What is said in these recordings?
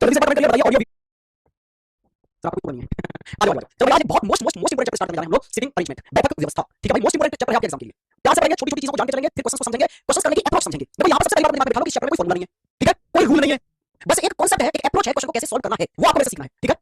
जल्दी से फटाफट बताइए। ऑडियो सर आपको कुछ नहीं है। आ जाओ आ जाओ। चलो भाई आज बहुत most most most important chapter start करने जा रहे हैं हम लोग, सिटिंग अरेंजमेंट, बैठक व्यवस्था। ठीक है भाई, मोस्ट इंपोर्टेंट चैप्टर है आपके एग्जाम के लिए। प्यार से पढ़ेंगे, छोटी छोटी चीजों को जानते चलेंगे, फिर क्वेश्चंस को समझेंगे, क्वेश्चंस करने की अप्रोच समझेंगे। देखो यहाँ पर सबसे पहली बात दिमाग में बिठा लो कि इस चैप्टर में कोई फॉर्मूला नहीं है। ठीक है, कोई रूल नहीं है, बस एक कॉन्सेप्ट है, एक अप्रोच है, क्वेश्चन को कैसे सॉल्व करना है वो आपको वैसे सीखना है। ठीक है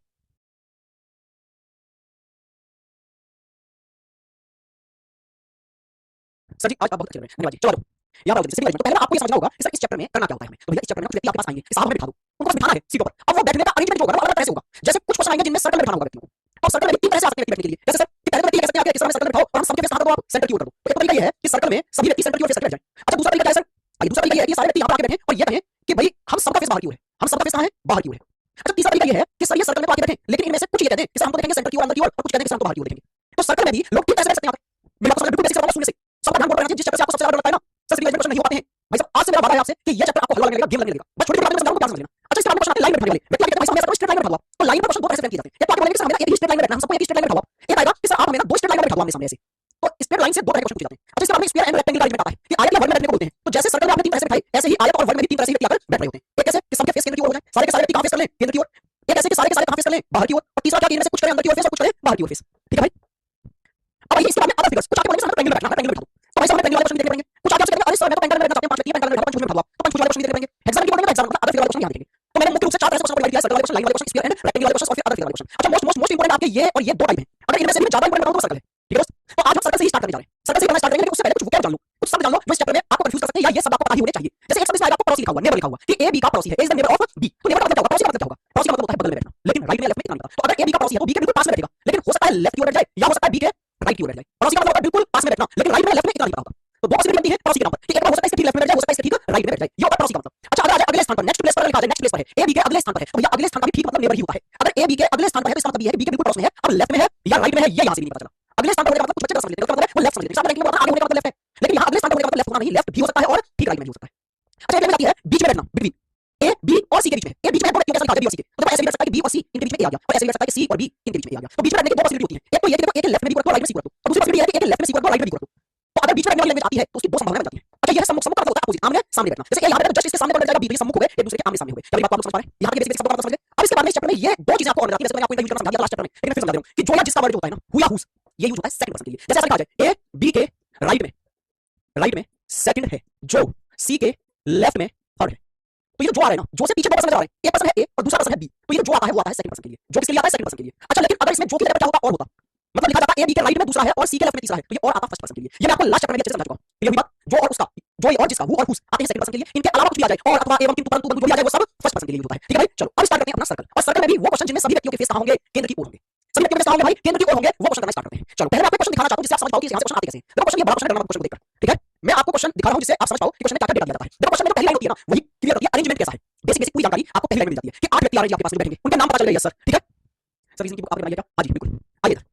सर जी, आज आप बहुत अच्छे लग रहे हैं, धन्यवाद जी। चलो आ जाओ। यहाँ पर सिविल तो पहले आपको ये समझना होगा कि सर इस चैप्टर में करना क्या होता है हमें। तो भैया इस चैप्टर में कुछ व्यक्ति आपके पास आएंगे, साहब हमें बिठा दो, उनको बस बिठाना है सीट पर। अब वो बैठने का अरेंजमेंट जो होगा वो अलग तरह से होगा। जैसे कुछ क्वेश्चन आएंगे जिनमें सर्कल में बिठाना होगा व्यक्ति को, तो सर्कल में तीन तरह से आ सकते हैं बैठने के लिए। जैसे सर कि पहले तो व्यक्ति कह सकते हैं कि सर सर्कल में बिठाओ और हम सबके फेस हाथ को आप सेंटर की ओर कर दो। तो एक तरीका ये है कि सर्कल में सभी व्यक्ति सेंटर की ओर फेस करके बैठ जाएं। अच्छा दूसरा तरीका क्या है सर? आइए दूसरा तरीका ये है कि सारे व्यक्ति यहाँ पर आके बैठे और ये कहें कि भाई हम सबका फेस बाहर की ओर है, हम सबका फेस कहाँ है? बाहर की ओर है। अच्छा तीसरा तरीका ये है कि सर ये सर्कल में तो आके बैठे, लेकिन इनमें से कुछ ये कहते हैं कि सर हम तो देखेंगे सेंटर की ओर, अंदर की ओर, और कुछ कहते हैं कि सर हम तो बाहर की ओर देखेंगे। तो सर्कल में भी लोग तीन तरह से बैठ सकते हैं। मेरा क्वेश्चन बिल्कुल बेसिक सवाल है, सुनने से सबका ध्यान बोल रहे हैं। जिस चैप्टर से आपको सबसे ज्यादा डर लगता है ना, सर सिविल क्वेश्चन नहीं हो पाते हैं भाई साहब, आज से मेरा वादा है आपसे कि ये चैप्टर आपको हलवा लगने लगेगा, गेम लगने लगेगा। बस छोटी छोटी बातें समझाऊंगा, प्यार से समझ लेना। अच्छा इसके बाद क्वेश्चन आते हैं लाइन में बैठने वाले। व्यक्ति आगे भाई साहब मेरा स्ट्रेट लाइन में बैठा हुआ, तो लाइन में क्वेश्चन दो तरह से फ्रेम किए जाते हैं। या तो आगे बोलेंगे कि सर हमें एक ही स्ट्रेट लाइन में बैठना, हम सबको एक ही स्ट्रेट लाइन में बैठा हुआ। एक आएगा कि सर आप हमें ना दो स्ट्रेट लाइन में बैठा हुआ आमने सामने ऐसे। तो स्ट्रेट लाइन से दो तरह के क्वेश्चन पूछे जाते हैं। अच्छा इसके बाद में स्फीयर एंड रेक्टेंगल अरेंजमेंट आता है कि आयत या वर्ग में बैठने को बोलते हैं। तो जैसे सर्कल में आपने तीन तरह से बैठाए, ऐसे ही आयत और वर्ग में भी तीन तरह से व्यक्ति आकर बैठ रहे होते हैं। एक ऐसे कि सबके फेस केंद्र की ओर हो जाए, सारे के सारे व्यक्ति कहां फेस कर लें? केंद्र की ओर। एक ऐसे कि सारे के सारे कहां फेस कर लें? बाहर की ओर। और तीसरा क्या कि इनमें से कुछ करें अंदर की ओर फेस और कुछ करें बाहर की ओर फेस। ठीक है भाई, अब आइए इसके बाद में अदर फिगर्स। कुछ आगे बोलेंगे सर ट्रायंगल में बैठना है, ट्रायंगल में बैठा दो, तो भाई साहब ट्रायंगल वाले क्वेश्चन देखने पड़ेंगे। कुछ आगे आपसे कहेंगे अरे सर मैं तो ट्रायंगल में बैठना चाहता हूं, पांच व्यक्ति ट्रायंगल में बैठा, पंचभुज में बैठा हुआ, तो पंचभुज वाले क्वेश्चन देखने पड़ेंगे। हेक्सागन की बोलेंगे तो हेक्सागन, मतलब अदर फिगर वाले क्वेश्चन यहां देखेंगे। तो मैंने मुख्य रूप से चार तरह से क्वेश्चन डिवाइड किया है, सर्कल वाले क्वेश्चन, लाइन वाले क्वेश्चन, स्फीयर एंड रेक्टेंगल वाले क्वेश्चन और फिर अदर फिगर वाले क्वेश्चन। अच्छा मोस्ट मोस्ट मोस्ट इंपोर्टेंट आपके ये और ये दो टाइप हैं। अगर इनमें से भी ज्यादा इंपोर्टेंट बताऊं तो सर्कल है। ठीक है दोस्त, तो आज हम सर्कल से ही स्टार्ट करने जा रहे हैं। सर्कल से करना स्टार्ट करेंगे, लेकिन उससे पहले कुछ वोकैब जान लो, कुछ शब्द जान लो जो इस चैप्टर में आपको कंफ्यूज कर सकते हैं या ये शब्द आपको पता ही होने चाहिए। जैसे एक शब्द इसमें आएगा आपको पड़ोसी लिखा हुआ, नेबर लिखा हुआ कि ए बी का पड़ोसी है, is the neighbour of b. तो नेबर का मतलब क्या होगा? पड़ोसी का मतलब क्या होगा? पड़ोसी का मतलब होता है बगल में बैठना, लेकिन राइट में या लेफ्ट में इतना नहीं पता। तो अगर ए बी का पड़ोसी है तो बी के बिल्कुल पास में बैठेगा, लेकिन हो सकता है लेफ्ट की ओर बैठ जाए या हो सकता है बी के राइट की ओर बैठ जाए। पड़ोसी का मतलब होता है बिल्कुल पास में बैठना, लेकिन राइट में लेफ्ट में इतना नहीं पता होगा। तो दो पॉसिबिलिटी बनती है पड़ोसी के नाम पर कि एक बार हो सकता है इसके ठीक लेफ्ट में बैठ जाए, हो सकता है इसके ठीक राइट में बैठ जाए। ये होता है पड़ोसी का मतलब। अच्छा अगर आ जाए अगले स्थान पर, नेक्स्ट प्लेस पर लिखा जाए, नेक्स्ट प्लेस पर है, ए बी के अगले स्थान पर है, तो भैया अगले स्थान का भी ठीक मतलब नेबर ही होता है। अगर ए बी के अगले स्थान पर है तो इसका मतलब ये है कि बी के बिल्कुल पड़ोस में है, अब लेफ्ट में है या राइट में है ये यहां से भी नहीं पता चला। अगले स्थान पर होने का मतलब कुछ बच्चे गलत समझ लेते हैं, मतलब वो लेफ्ट समझ लेते हैं, सामने रैंकिंग में आगे होने का मतलब लेफ्ट है, लेकिन यहां अगले स्थान पर होने का मतलब लेफ्ट होना नहीं, लेफ्ट भी हो सकता है और ठीक राइट में भी हो सकता है। अच्छा एक आती है बीच में बैठना, बिटवीन ए बी और सी के बीच में। ए बीच में है तो क्यों कैसे लिखा जाए बी और सी के, मतलब ऐसे भी कर सकता है कि बी और सी इनके बीच में ए आ गया, और ऐसे भी कर सकता है कि सी और बी इनके बीच में ए आ गया। तो बीच में बैठने की दो पॉसिबिलिटी होती है, एक तो ये कि देखो ए के लेफ्ट में भी रखो राइट में सी रखो, और दूसरी पॉसिबिलिटी है कि ए के लेफ्ट में सी रखो राइट में भी रखो। तो अगर बीच में बैठने वाली लैंग्वेज आती है तो उसकी दो संभावनाएं बन जाती हैं। अच्छा ये है सम्मुख, सम्मुख का मतलब होता है अपोजिट, आमने सामने बैठना। जैसे ए यहां पे जस्ट इसके सामने कौन बैठ जाएगा? बी, तो ये सम्मुख हो गए, एक दूसरे के आमने सामने हो गए। क्या मेरी बात को आप समझ पा रहे हैं? यहां पे बेसिक बेसिक शब्दों का मतलब समझ गए। अब इसके बाद में इस चैप्टर में ये दो चीजें आपको और मिल जाती है। जैसे मैंने आपको इनका यूज करना समझा दिया लास्ट चैप्टर में, लेकिन फिर समझा दे रहा हूं कि जो या जिसका वर्ड जो होता है ना, हु या हुस, ये यूज होता है सेकंड पर्सन के लिए। जैसे ऐसा लिखा जाए ए बी के राइट में सेकंड है, जो सी के लेफ्ट में थर्ड है। तो ये जो आ रहा है ना, जो से पीछे दो पर्सन आ रहे हैं, एक पर्सन है ए और दूसरा पर्सन है बी, तो ये जो आता है वो आता है सेकंड पर्सन के लिए। जो किसके लिए आता है? सेकंड पर्सन के लिए। अच्छा लेकिन अगर इसमें जो की जगह पे क्या होता और होता, मतलब लिखा जाता है ए बी के राइट में दूसरा है और सी के लेफ्ट में तीसरा है, तो ये और आता फर्स्ट पर्सन के लिए। ये मैं आपको लास्ट चैप्टर में अच्छे से समझा चुका हूं। क्लियर हुई बात? जो और उसका, जो और जिसका, वो और हुस आते हैं सेकंड पर्सन के लिए। इनके अलावा कुछ भी आ जाए और अथवा एवं किंतु परंतु जो भी आ जाए वो सब फर्स्ट पर्सन के लिए होता है। ठीक है भाई, चलो अब स्टार्ट करते हैं अपना सर्कल। और सर्कल में भी वो क्वेश्चन जिनमें सभी व्यक्तियों के फेस कहां होंगे? केंद्र की ओर होंगे। सभी व्यक्तियों के फेस कहां होंगे भाई? केंद्र की ओर होंगे। वो क्वेश्चन करना स्टार्ट करते हैं। चलो पहले मैं आपको क्वेश्चन दिखाना चाहता हूं जिससे आप समझ पाओ कि यहां से क्वेश्चन आते कैसे हैं। देखो क्वेश्चन ये बड़ा क्वेश्चन है, क्वेश्चन को देखकर। ठीक है, मैं आपको क्वेश्चन दिखा रहा हूं जिससे आप समझ पाओ कि क्वेश्चन में क्या क्या डेटा दिया जाता है। देखो क्वेश्चन में जो पहली लाइन होती है ना, वही क्लियर करती है अरेंजमेंट कैसा है। बेसिक बेसिक पूरी जानकारी आपको पहली लाइन में मिल जाती है कि 8 व्यक्ति आ रहे हैं आपके पास में बैठेंगे, उनके नाम पता चल रहे हैं सर। ठीक है सर, इसकी बुक आपने बनाई है क्या? हां जी बिल्कुल, आइए इधर।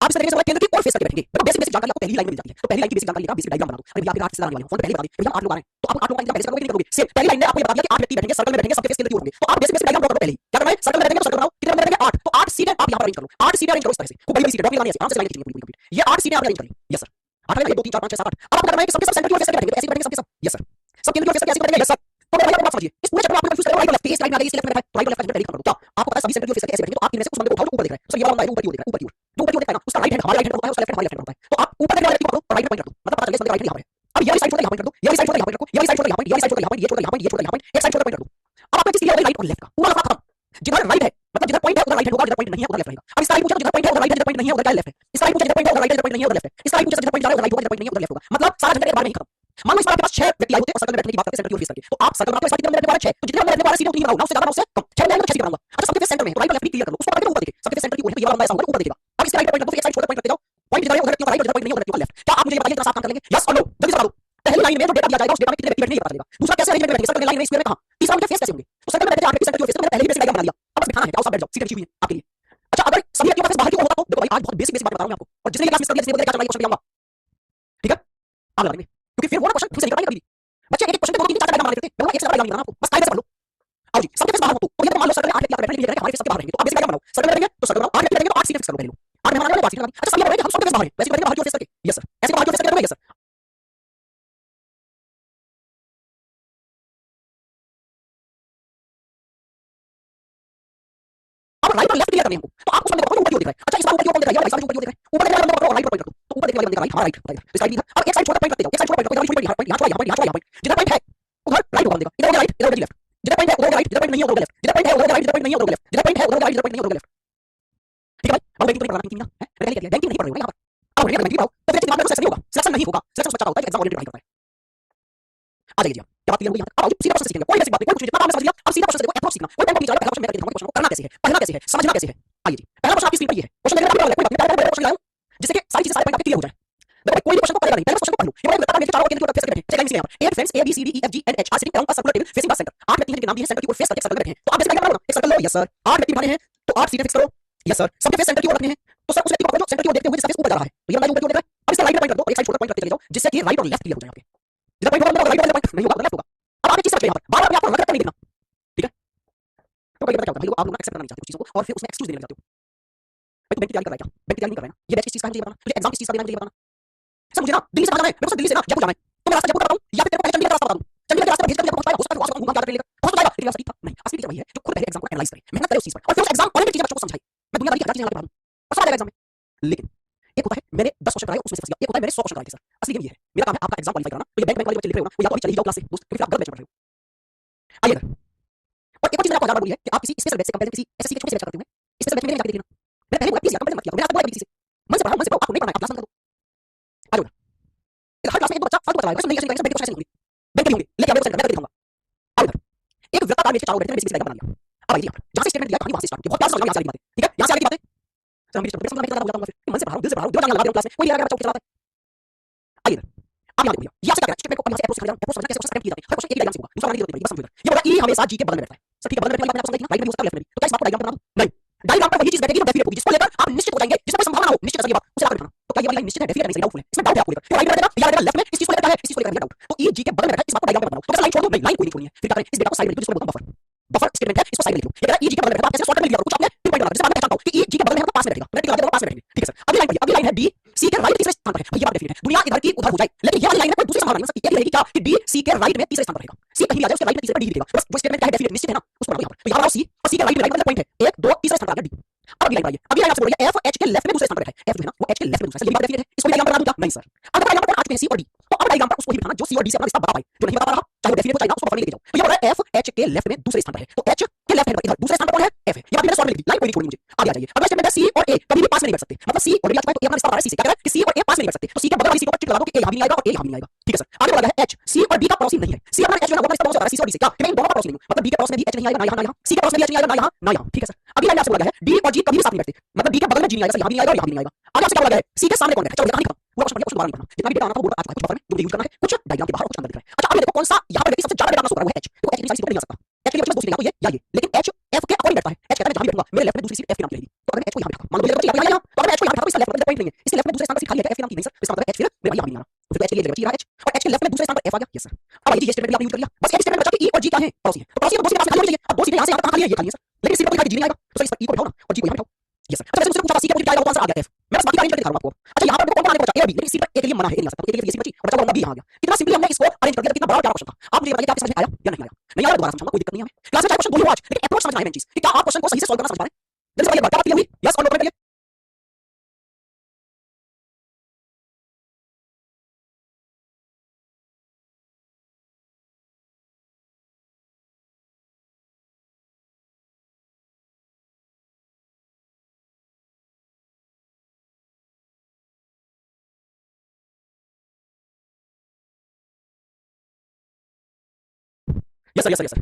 आप इस तरीके से केंद्र की ओर फेस करके बैठेंगे। देखो बेसिक बेसिक जानकारी आपको पहली लाइन में मिल जाती है। तो पहली लाइन की बेसिक जानकारी का बेसिक डायग्राम बना दो। अरे भैया आपके 8 हिस्सा आने वाले हैं, फोन पे पहले बता दी भैया 8 लोग आ रहे हैं, तो आप 8 लोगों का इंतजाम पहले से करोगे कि नहीं करोगे? सेम पहली लाइन ने आपको ये बता दिया कि 8 व्यक्ति बैठेंगे, सर्कल में बैठेंगे, सबके फेस केंद्र की ओर होंगे। तो आप बेसिक बेसिक डायग्राम ड्रा करो पहले ही। क्या करना है? सर्कल में बैठेंगे तो सर्कल बनाओ, कितने नंबर बैठेंगे? 8। तो 8 सीटें आप यहां पर अरेंज करो, 8 सीटें अरेंज करो इस तरह से। खूब बड़ी बड़ी सीटें ड्रॉ करनी है, आराम से लाइन खींचनी पूरी कंप्लीट। ये 8 सीटें आपने अरेंज कर ली। यस सर, 8 है ना, 1 2 3 4 5 6 7 8। अब आपको करना है कि सबके सब सेंटर की ओर फेस करके बैठेंगे, तो ऐसे ही बैठेंगे सबके सब। यस सर, सब केंद्र की ओर फेस करके ऐसे बैठेंगे। यस सर, तो भाई आप बात समझिए, इस पूरे चैप्टर में आपको कंफ्यूज करेगा राइट और लेफ्ट, इस लाइन में आ गई, इस लेफ्ट में बैठा है, राइट और लेफ्ट का डायरेक्ट कर दो। क्या आपको पता है सभी सेंटर की ओर फेस करके ऐसे बैठेंगे, तो आप इनमें से उस बंदे को उठाओ जो ऊपर दिख रहा है। सर ये वाला बंदा ऊपर की ओर दिख रहा है, ऊपर की ओर, जो ऊपर की ओर दिख रहा है ना, उसका राइट हैंड हमारे राइट हैंड होता है, उसका लेफ्ट हैंड हमारे लेफ्ट हैंड होता है। तो आप ऊपर देखने वाले व्यक्ति को पकड़ो और राइट में पॉइंट कर दो, मतलब पता चले इस बंदे का राइट हैंड यहां पर है। अब ये वाली साइड छोड़ के यहां पॉइंट कर दो, ये वाली साइड छोड़ के यहां पॉइंट रखो, ये वाली साइड छोड़ के यहां पॉइंट, ये वाली साइड छोड़ के यहां पॉइंट, ये छोड़ के यहां पॉइंट, ये छोड़ के यहां पॉइंट, एक साइड छोड़ के पॉइंट कर दो। अब आपको एक चीज क्लियर हो गई राइट और लेफ्ट का पूरा लफड़ा खत्म। जिधर राइट है मतलब जिधर पॉइंट है उधर राइट हैंड होगा, जिधर पॉइंट नहीं है उधर लेफ्ट रहेगा। अब इस लाइन पूछे तो जिधर पॉइंट है उधर राइट है, जिधर पॉइंट नहीं है उधर क्या लेफ्ट है। इस लाइन पूछे जिधर पॉइंट है उधर राइट है, जिधर पॉइंट नहीं है उधर लेफ्ट है। इस लाइन पूछे जिधर पॉइंट जा रहा है उधर राइट होगा, जिधर पॉइंट नहीं है उधर लेफ्ट होगा। मतलब सारा झंझट एक बार में ही खत्म। मान लो इस बार आपके पास 6 व्यक्ति आए होते हैं और सर्कल में बैठने की बात करते हैं सेंटर की ओर फेस करके, तो आप सर्कल बनाते हो, इस बार कितने बैठने वाले 6, तो जितने बैठने वाले सीधे उतनी बनाओ ना, उससे ज्यादा ना उससे कम। 6 बनाएंगे तो 6 बनाऊंगा। अच्छा सबके फेस सेंटर में तो राइट और लेफ्ट भी क्लियर कर लो, उसको पकड़ के ऊपर देखे, सबके फेस सेंटर की ओर है तो ये वाला बंदा ऐसा होगा ऊपर देखेगा। अब इसके राइट पॉइंट कर दो, फिर एक साइड छोड़ के पॉइंट करते जाओ, पॉइंट जिधर है उधर क्यों राइट और जिधर पॉइंट नहीं है उधर क्यों लेफ्ट। क्या आप मुझे ये बताइए, इतना साफ काम कर लेंगे? यस और नो, जल्दी से बता दो। पहली लाइन में जो डेटा दिया जाएगा उस डेटा में कितने व्यक्ति बैठने ये पता चलेगा। दूसरा कैसे अरेंजमेंट बैठेंगे, सर्कल लाइन में स्क्वायर में कहां, तीसरा उनके फेस कैसे होंगे। तो सर्कल में बैठे 8 व्यक्ति सेंटर की ओर फेस, तो मैंने पहले ही बेसिक डायग्राम बना दिया। अब बस बिठाना है, आओ सब बैठ जाओ, सीट अच्छी हुई है आपके लिए। अच्छा अगर सभी व्यक्तियों का फेस बाहर की ओर होता तो देखो भाई आज बहुत बेसिक बेसिक बात बता रहा हूं आपको, और जिसने ये क्लास मिस कर दिया, जिसने बोला क्या चल रहा है क्वेश्चन पे आऊंगा। ठीक है आप लगा देंगे, क्योंकि फिर वो ना क्वेश्चन खुद से निकल पाएगा कभी भी। बच्चे एक एक क्वेश्चन पे 2 3 4 डायग्राम बना लेते हैं, मैं एक से ज्यादा डायग्राम नहीं बनाना आपको, बस कायदे से पढ़ लो। आओ जी, सबके फेस बाहर हो तो ये तो मान लो सर्कल में 8 व्यक्ति आपके बैठने के लिए हमारे फेस सबके बाहर रहेंगे, तो आप बेसिक डायग्राम बनाओ। सर्कल में बैठेंगे तो सर्कल बनाओ, 8 व्यक्ति बैठेंगे तो 8 सीटें फिक्स करो पहले लो, 8 में हमारा क्या 8 सीटें लगा दी। अच्छा सभी बैठेंगे हम सबके फेस बाहर है, वैसे बैठेंगे बाहर की ओर फेस करके। यस सर, ऐसे बाहर की ओर फेस करके। यस सर, राइट और लेफ्ट क्लियर करने हैं हमको, तो आपको समझ में ऊपर क्यों दिख रहा है? अच्छा इस बार ऊपर क्यों दिख रहा है? ये वाला साइड ऊपर क्यों दिख रहा है? ऊपर देखने वाला बंदा राइट पर पॉइंट रखो, तो ऊपर देखने वाला बंदा राइट, हमारा राइट बताइए इस साइड भी था। अब एक साइड छोटा पॉइंट रखते जाओ, एक साइड छोटा पॉइंट रखो, इधर छोटा पॉइंट, यहाँ पॉइंट, यहाँ पॉइंट, जितना पॉइंट है उधर राइट होगा, इधर होगा राइट, इधर होगा लेफ्ट, जितना पॉइंट है उधर राइट, जितना पॉइंट नहीं है उधर लेफ्ट, जितना पॉइंट है उधर राइट, जितना पॉइंट नहीं है उधर लेफ्ट, जितना पॉइंट है उधर राइट, जितना पॉइंट नहीं है उधर लेफ्ट। ठीक है भाई, अब बैंकिंग तो नहीं पढ़ना, बैंकिंग ना है, मैंने पहले क्या किया, बैंकिंग नहीं पढ़ रहे हो यहाँ पर, अब बढ़िया बैंकिंग पढ़ाओ, तो फिर दिमाग में सिलेक्शन नहीं होगा, सिलेक्शन नहीं होगा, सिलेक्शन बच्चा होता है जो एग्जाम ओरिएंटेड पढ़ाई करता है। आ जाइए जी, क्या बात क्लियर हो गई यहाँ तक? अब आओ सीधा क्वेश्चन सीखेंगे, कोई बेसिक बात नहीं, कोई कुछ नहीं, जितना काम समझ लिया, अब सीधा क्वेश्चन देखो, अप्रोच सीखना, कोई बैंक नहीं चला, पहला क्वेश्चन मैं करके दिखाऊंगा, क्वेश्चन को करना कैसे है, पढ़ना कैसे है, समझना कैसे है। आइए जी, पहला क्वेश्चन आपकी स्क्रीन पर ये है, क्वेश्चन देखने का कोई बात नहीं, पहले क्वेश्चन लाऊं जिससे कि सारी चीजें सारे पॉइंट आपके क्लियर हो जाए। देखो कोई भी क्वेश्चन को पढ़ेगा नहीं, पहले क्वेश्चन को पढ़ लो, ये बताता है कि चारों केंद्र की ओर फेस करके बैठे, चेक लाइन से यहाँ पर 8 friends A B C D E F G and H are sitting around a circular table facing the center। 8 व्यक्ति हैं जिनके नाम दिए हैं, सेंटर की ओर फेस करके सर्कल में बैठे हैं, तो आप जैसे क्या करोगे, एक सर्कल लो, यस सर, 8 व्यक्ति बैठे हैं तो 8 सीटें फिक्स करो, यस सर, सबके फेस सेंटर की ओर रखने हैं, तो सर उस व्यक्ति को पकड़ो सेंटर की ओर देखते हुए जिसका फेस ऊपर जा रहा है, तो ये वाला ऊपर की ओर देख रहा है, अब इसका राइट में पॉइंट रख दो, एक साइड छोटा पॉइंट रखते चले जाओ जिससे कि राइट और लेफ्ट क्लियर हो जाए आपके, जितना पॉइंट होगा राइट वाला पॉइंट नहीं होगा तो लेफ्ट होगा। अब आप एक चीज समझिए यहाँ पर बार-बार मैं आपको रख नहीं देखना, ठीक है? तो कई बार क्या होता है भाई, लोग आप लोग एक्सेप्ट करना नहीं चाहते कुछ चीजों को और फिर उसमें एक्सक्यूज देने लग जाते हो। भाई तू बैंक की तैयारी कर रहा है क्या? बैंक की तैयारी नहीं कर रहा है ना, ये बैच किस चीज का है मुझे बताना, तुझे एग्जाम किस चीज का देना है मुझे बताना। सर मुझे ना दिल्ली से कहाँ जाना है, मेरे को सर दिल्ली से ना जयपुर जाना है, तो मैं रास्ता जयपुर का बताऊं या फिर तेरे को पहले चंडीगढ़ का रास्ता बता दूं, चंडीगढ़ के रास्ते में भेज कर जयपुर पहुंच पाएगा, हो सकता है वहां से घूम के लेकर पहुंच जाएगा, लेकिन असली था नहीं, असली टीचर वही है जो खुद पहले एग्जाम को एनालाइज करे, मेहनत करे उस चीज पर और फिर उस एग्जाम ओरिएंटेड चीजें बच्चों को समझाए। मैं दुनियादारी की हर चीजें यहाँ पे पढ़ा दूं और समझ आएगा एग्जाम में, लेकिन एक होता है मैंने 10 क्वेश्चन कराए उसमें से फंस गया, एक होता है मैंने 100 क्वेश्चन कराए थे सर। असली गेम ये है, मेरा काम है आपका एग्जाम क्वालीफाई कराना, तो ये बैंक वाले बच्चे लिख रहे हो ना, वो या तो अभी चले ही जाओ क्लास से दोस्त, क्योंकि आप गलत बैच में पढ़ रहे हो। आइए इधर, और एक और चीज मैंने आपको हजार बार बोली है कि आप किसी स्पेशल बैच से कंपेयर किसी एसएससी के छोटे से बैच करते हुए स्पेशल बैच में मेरे जाके देखना, मैंने पहले बोला प्लीज कंपेयर मत किया, मैंने आपको बोला किसी से मन से पढ़ाओ, मन से पढ़ो, आपको नहीं पढ़ना है आप क्लास में कर दो। आ जाओ इधर, हर क्लास में एक दो बच्चा फालतू बता रहा है, नहीं नहीं बैंक के क्वेश्चन नहीं होंगे, बैंक नहीं होंगे, लेके आओ सेंटर मैं करके दिखाऊंगा। आओ इधर, एक वृत्ताकार मेरे चारों बैठे हैं, बेसिक डायग्राम बना लिया। अब आइए यहाँ पर जहां से स्टेटमेंट दिया कहानी वहां से स्टार्ट, बहुत प्यार से समझना यहाँ से आगे की बातें, ठीक है? यहाँ से आगे की बातें सर मेरी समझ में लगा फिर मन से पढ़ा रहा हूं, दिल से पढ़ा रहा हूं, दिमाग लगा रहा हूं क्लास में, कोई नहीं लगा रहा बच्चा चलाता है। आइए इधर, आप यहाँ देखो भैया, यहाँ से क्या करें स्टेटमेंट को अब यहाँ से अप्रोच सिखा रहा हूं, अप्रोच समझना कैसे क्वेश्चन किए जाते हैं, हर क्वेश्चन एक ही डायग्राम से होगा, दूसरा वाला नहीं होता, बस समझो इधर, ये होगा ई हमेशा जी के बगल में रहता है सर, ठीक है? बगल में बैठने वाली बात आपको समझ आई ना, राइट में हो सकता है लेफ्ट में भी, तो क्या इस बात को डायग्राम बना दूं? नहीं, डायग्राम पर वही चीज बैठेगी जो डेफिनेट होगी, जिसको लेकर आप निश्चित हो जाएंगे, जिसमें कोई संभावना हो निश्चित है सर ये बात, उसे आगे दिखाना। तो क्या ये वाली लाइन निश्चित है, डेफिनेट नहीं, डाउटफुल है, इसमें डाउट है आपको लेकर, फिर राइट में बैठेगा या बैठेगा लेफ्ट में, इस चीज को लेकर है, इस चीज को लेकर है डाउट, तो ई जी के बगल में बैठा है, इस बात को डायग्राम पे बनाओ, तो बस लाइन छोड़ दो, नहीं लाइन कोई नहीं छोड़नी है, फिर क्या करें इस डेटा को साइड में लिख दो, जिसको बोलता हूं बफर, बफर स्टेटमेंट है, इसको साइड में लिख लो, ये कह रहा है ई जी के बगल में बैठा, आप ऐसे शॉर्टकट में लिख दिया कुछ आपने पिन पॉइंट बना, जैसे मैं पहचानता हूं कि ई जी के बगल में है तो पास में बैठेगा, मैं टिक लगा देता हूं पास में बैठेंगे, ठीक है सर? अगली लाइन पढ़िए, अगली लाइन है डी सी के राइट तीसरे स्थान पर है, भाई ये बात डेफिनेट है, दुनिया इधर की उधर हो जाए, लेकिन ये वाली लाइन में कोई दूसरी संभावना नहीं हो सकती, ये रहेगी क्या कि डी सी के राइट में तीसरे स्थान पर रहेगा, सी कहीं भी आ जाए उसके राइट में तीसरे पर डी दिखेगा, बस वो स्टेटमेंट क्या है डेफिनेट निश्चित है ना, उसको बनाओ यहाँ पर, तो यहाँ पर सी और सी के राइट में मतलब पॉइंट है 1 2 तीसरे स्थान पर आ गया डी। अब अगली लाइन पढ़िए, अगली लाइन आपसे बोल रही है एफ एच के लेफ्ट में दूसरे स्थान पर बैठा है, एफ जो है ना वो एच के लेफ्ट में दूसरा है, ये बात डेफिनेट है, इसको डायग्राम बना दूं क्या? नहीं सर, अगर डायग्राम पर आ चुके हैं सी और डी, तो अब डायग्राम पर उसको ही बिठाना जो सी और डी से अपना रिश्ता बता पाए, जो नहीं बता पा रहा चाहे वो डेफिनेट हो चाहे ना, उसको बफर में लेके जाओ, तो ये बोल रहा है एफ एच के लेफ्ट में दूसरे स्थान पर है, तो एच के लेफ्ट हैंड पर इधर दूसरे स्थान पर कौन है? एफ है, ये बात मैंने शॉर्ट में लिख दी, लाइन कोई नहीं छोड़नी मुझे, आगे आ जाइए। अगला स्टेटमेंट है सी और ए कभी भी पास में नहीं बैठ सकते, मतलब सी ऑलरेडी आ चुका है तो ए अपना रिश्ता बता रहा है सी से, क्या कह रहा है कि सी और ए पास में नहीं बैठ सकते, तो सी के बगल वाली सी को टिक लगा दो कि ए यहां भी नहीं आएगा और ए यहां भी नहीं आएगा, ठीक है सर? आगे बढ़ा है एच सी और डी का पड़ोसी नहीं है, सी अपना एच जो है वो अपना रिश्ता बता रहा है सी और डी से, क्या कि मैं इन दोनों का पड़ोसी नहीं हूं, मतलब डी के पड़ोस में भी एच नहीं आएगा ना यहाँ ना यहाँ, सी के पड़ोस में भी एच नहीं आएगा ना यहाँ ना यहाँ, ठीक है सर? अगली लाइन आपसे बोला गया है डी और जी कभी भी साथ नहीं बैठते, मतलब डी के बगल में जी नहीं आएगा सर, यहाँ भी नहीं आएगा और यहाँ भी नहीं आएगा। आगे आपसे क्या बोला गया है सी के सामने कौन बैठा है, चलो कहानी खत्म, पूरा क्वेश्चन दोबारा नहीं पढ़ना, जितना भी डेटा आना था वो आ चुका है, कुछ बफर में जो यूज करना है, कुछ डायग्राम के बाहर और कुछ अंदर दिख रहा है। अच्छा अब देखो कौन सा यहाँ पर व्यक्ति सबसे ज्यादा डेटा शो कर रहा है एच, तो एच की सारी सीट नहीं आ सकता, एच के लिए बस दूसरी तो ये या ये, लेकिन एच एफ के अकॉर्डिंग बैठता है, एच कहता है मैं जहां भी बैठूंगा मेरे लेफ्ट में दूसरी सीट एफ के नाम की रहेगी, तो अगर मैं एच को यहाँ बैठा मान लो ये बच्ची यहाँ तो अगर मैं एच को यहाँ बैठा तो इसका लेफ्ट में पॉइंट नहीं है, इसके लेफ्ट में दूसरे स्थान पर सीट खाली है एफ के नाम की नहीं सर, इसका मतलब एच फिर मेरा यहाँ भी नहीं आ रहा, तो फिर एच के लिए जगह बची रहा एच और एच के लेफ्ट में दूसरे स्थान पर एफ आ गया, यस सर? अब आइए ये स्टेटमेंट आपने यूज कर लिया, बस एक स्टेटमेंट बचा कि ई और जी क्या है, पड़ोसी है, तो पड़ोसी तो दो सीटें पास में खाली होनी चाहिए, अब दो सीटें यहाँ से यहाँ तक खाली है, ये खाली है सर, लेकिन सी पर कोई जी नहीं आएगा, तो सर इस पर ई को बिठाओ ना और जी को यहाँ बिठाओ, यस सर? अच्छा वैसे मुझसे पूछा सी के मुझे क्या आएगा तो आंसर आ गया एफ, मैं बस बाकी का अरेंज करके दिखा रहा हूं आपको। अच्छा यहाँ पर कौन कौन आने को बचा ए और बी, लेकिन सी पर ए के लिए मना है, ए नहीं आ सकता, तो ए के लिए सी बची और बचा हुआ बी यहाँ आ गया, कितना सिंपली हमने इसको अरेंज कर दिया, कितना बड़ा क्या क्वेश्चन था। आप मुझे बताइए कि आपको समझ में आया या नहीं आया? नहीं आया दोबारा समझाऊंगा, कोई दिक्कत नहीं है, हमें क्लास में चाहे क्वेश्चन दो ही हो आज, लेकिन अप्रोच समझना है मेन चीज कि क्या आप क्वेश्चन को सही से सॉल्व करना समझ पा रहे हैं। जल्दी से बताइए बात क्लियर हुई, यस और नो कमेंट करिए। Yes sir, yes sir, yes sir.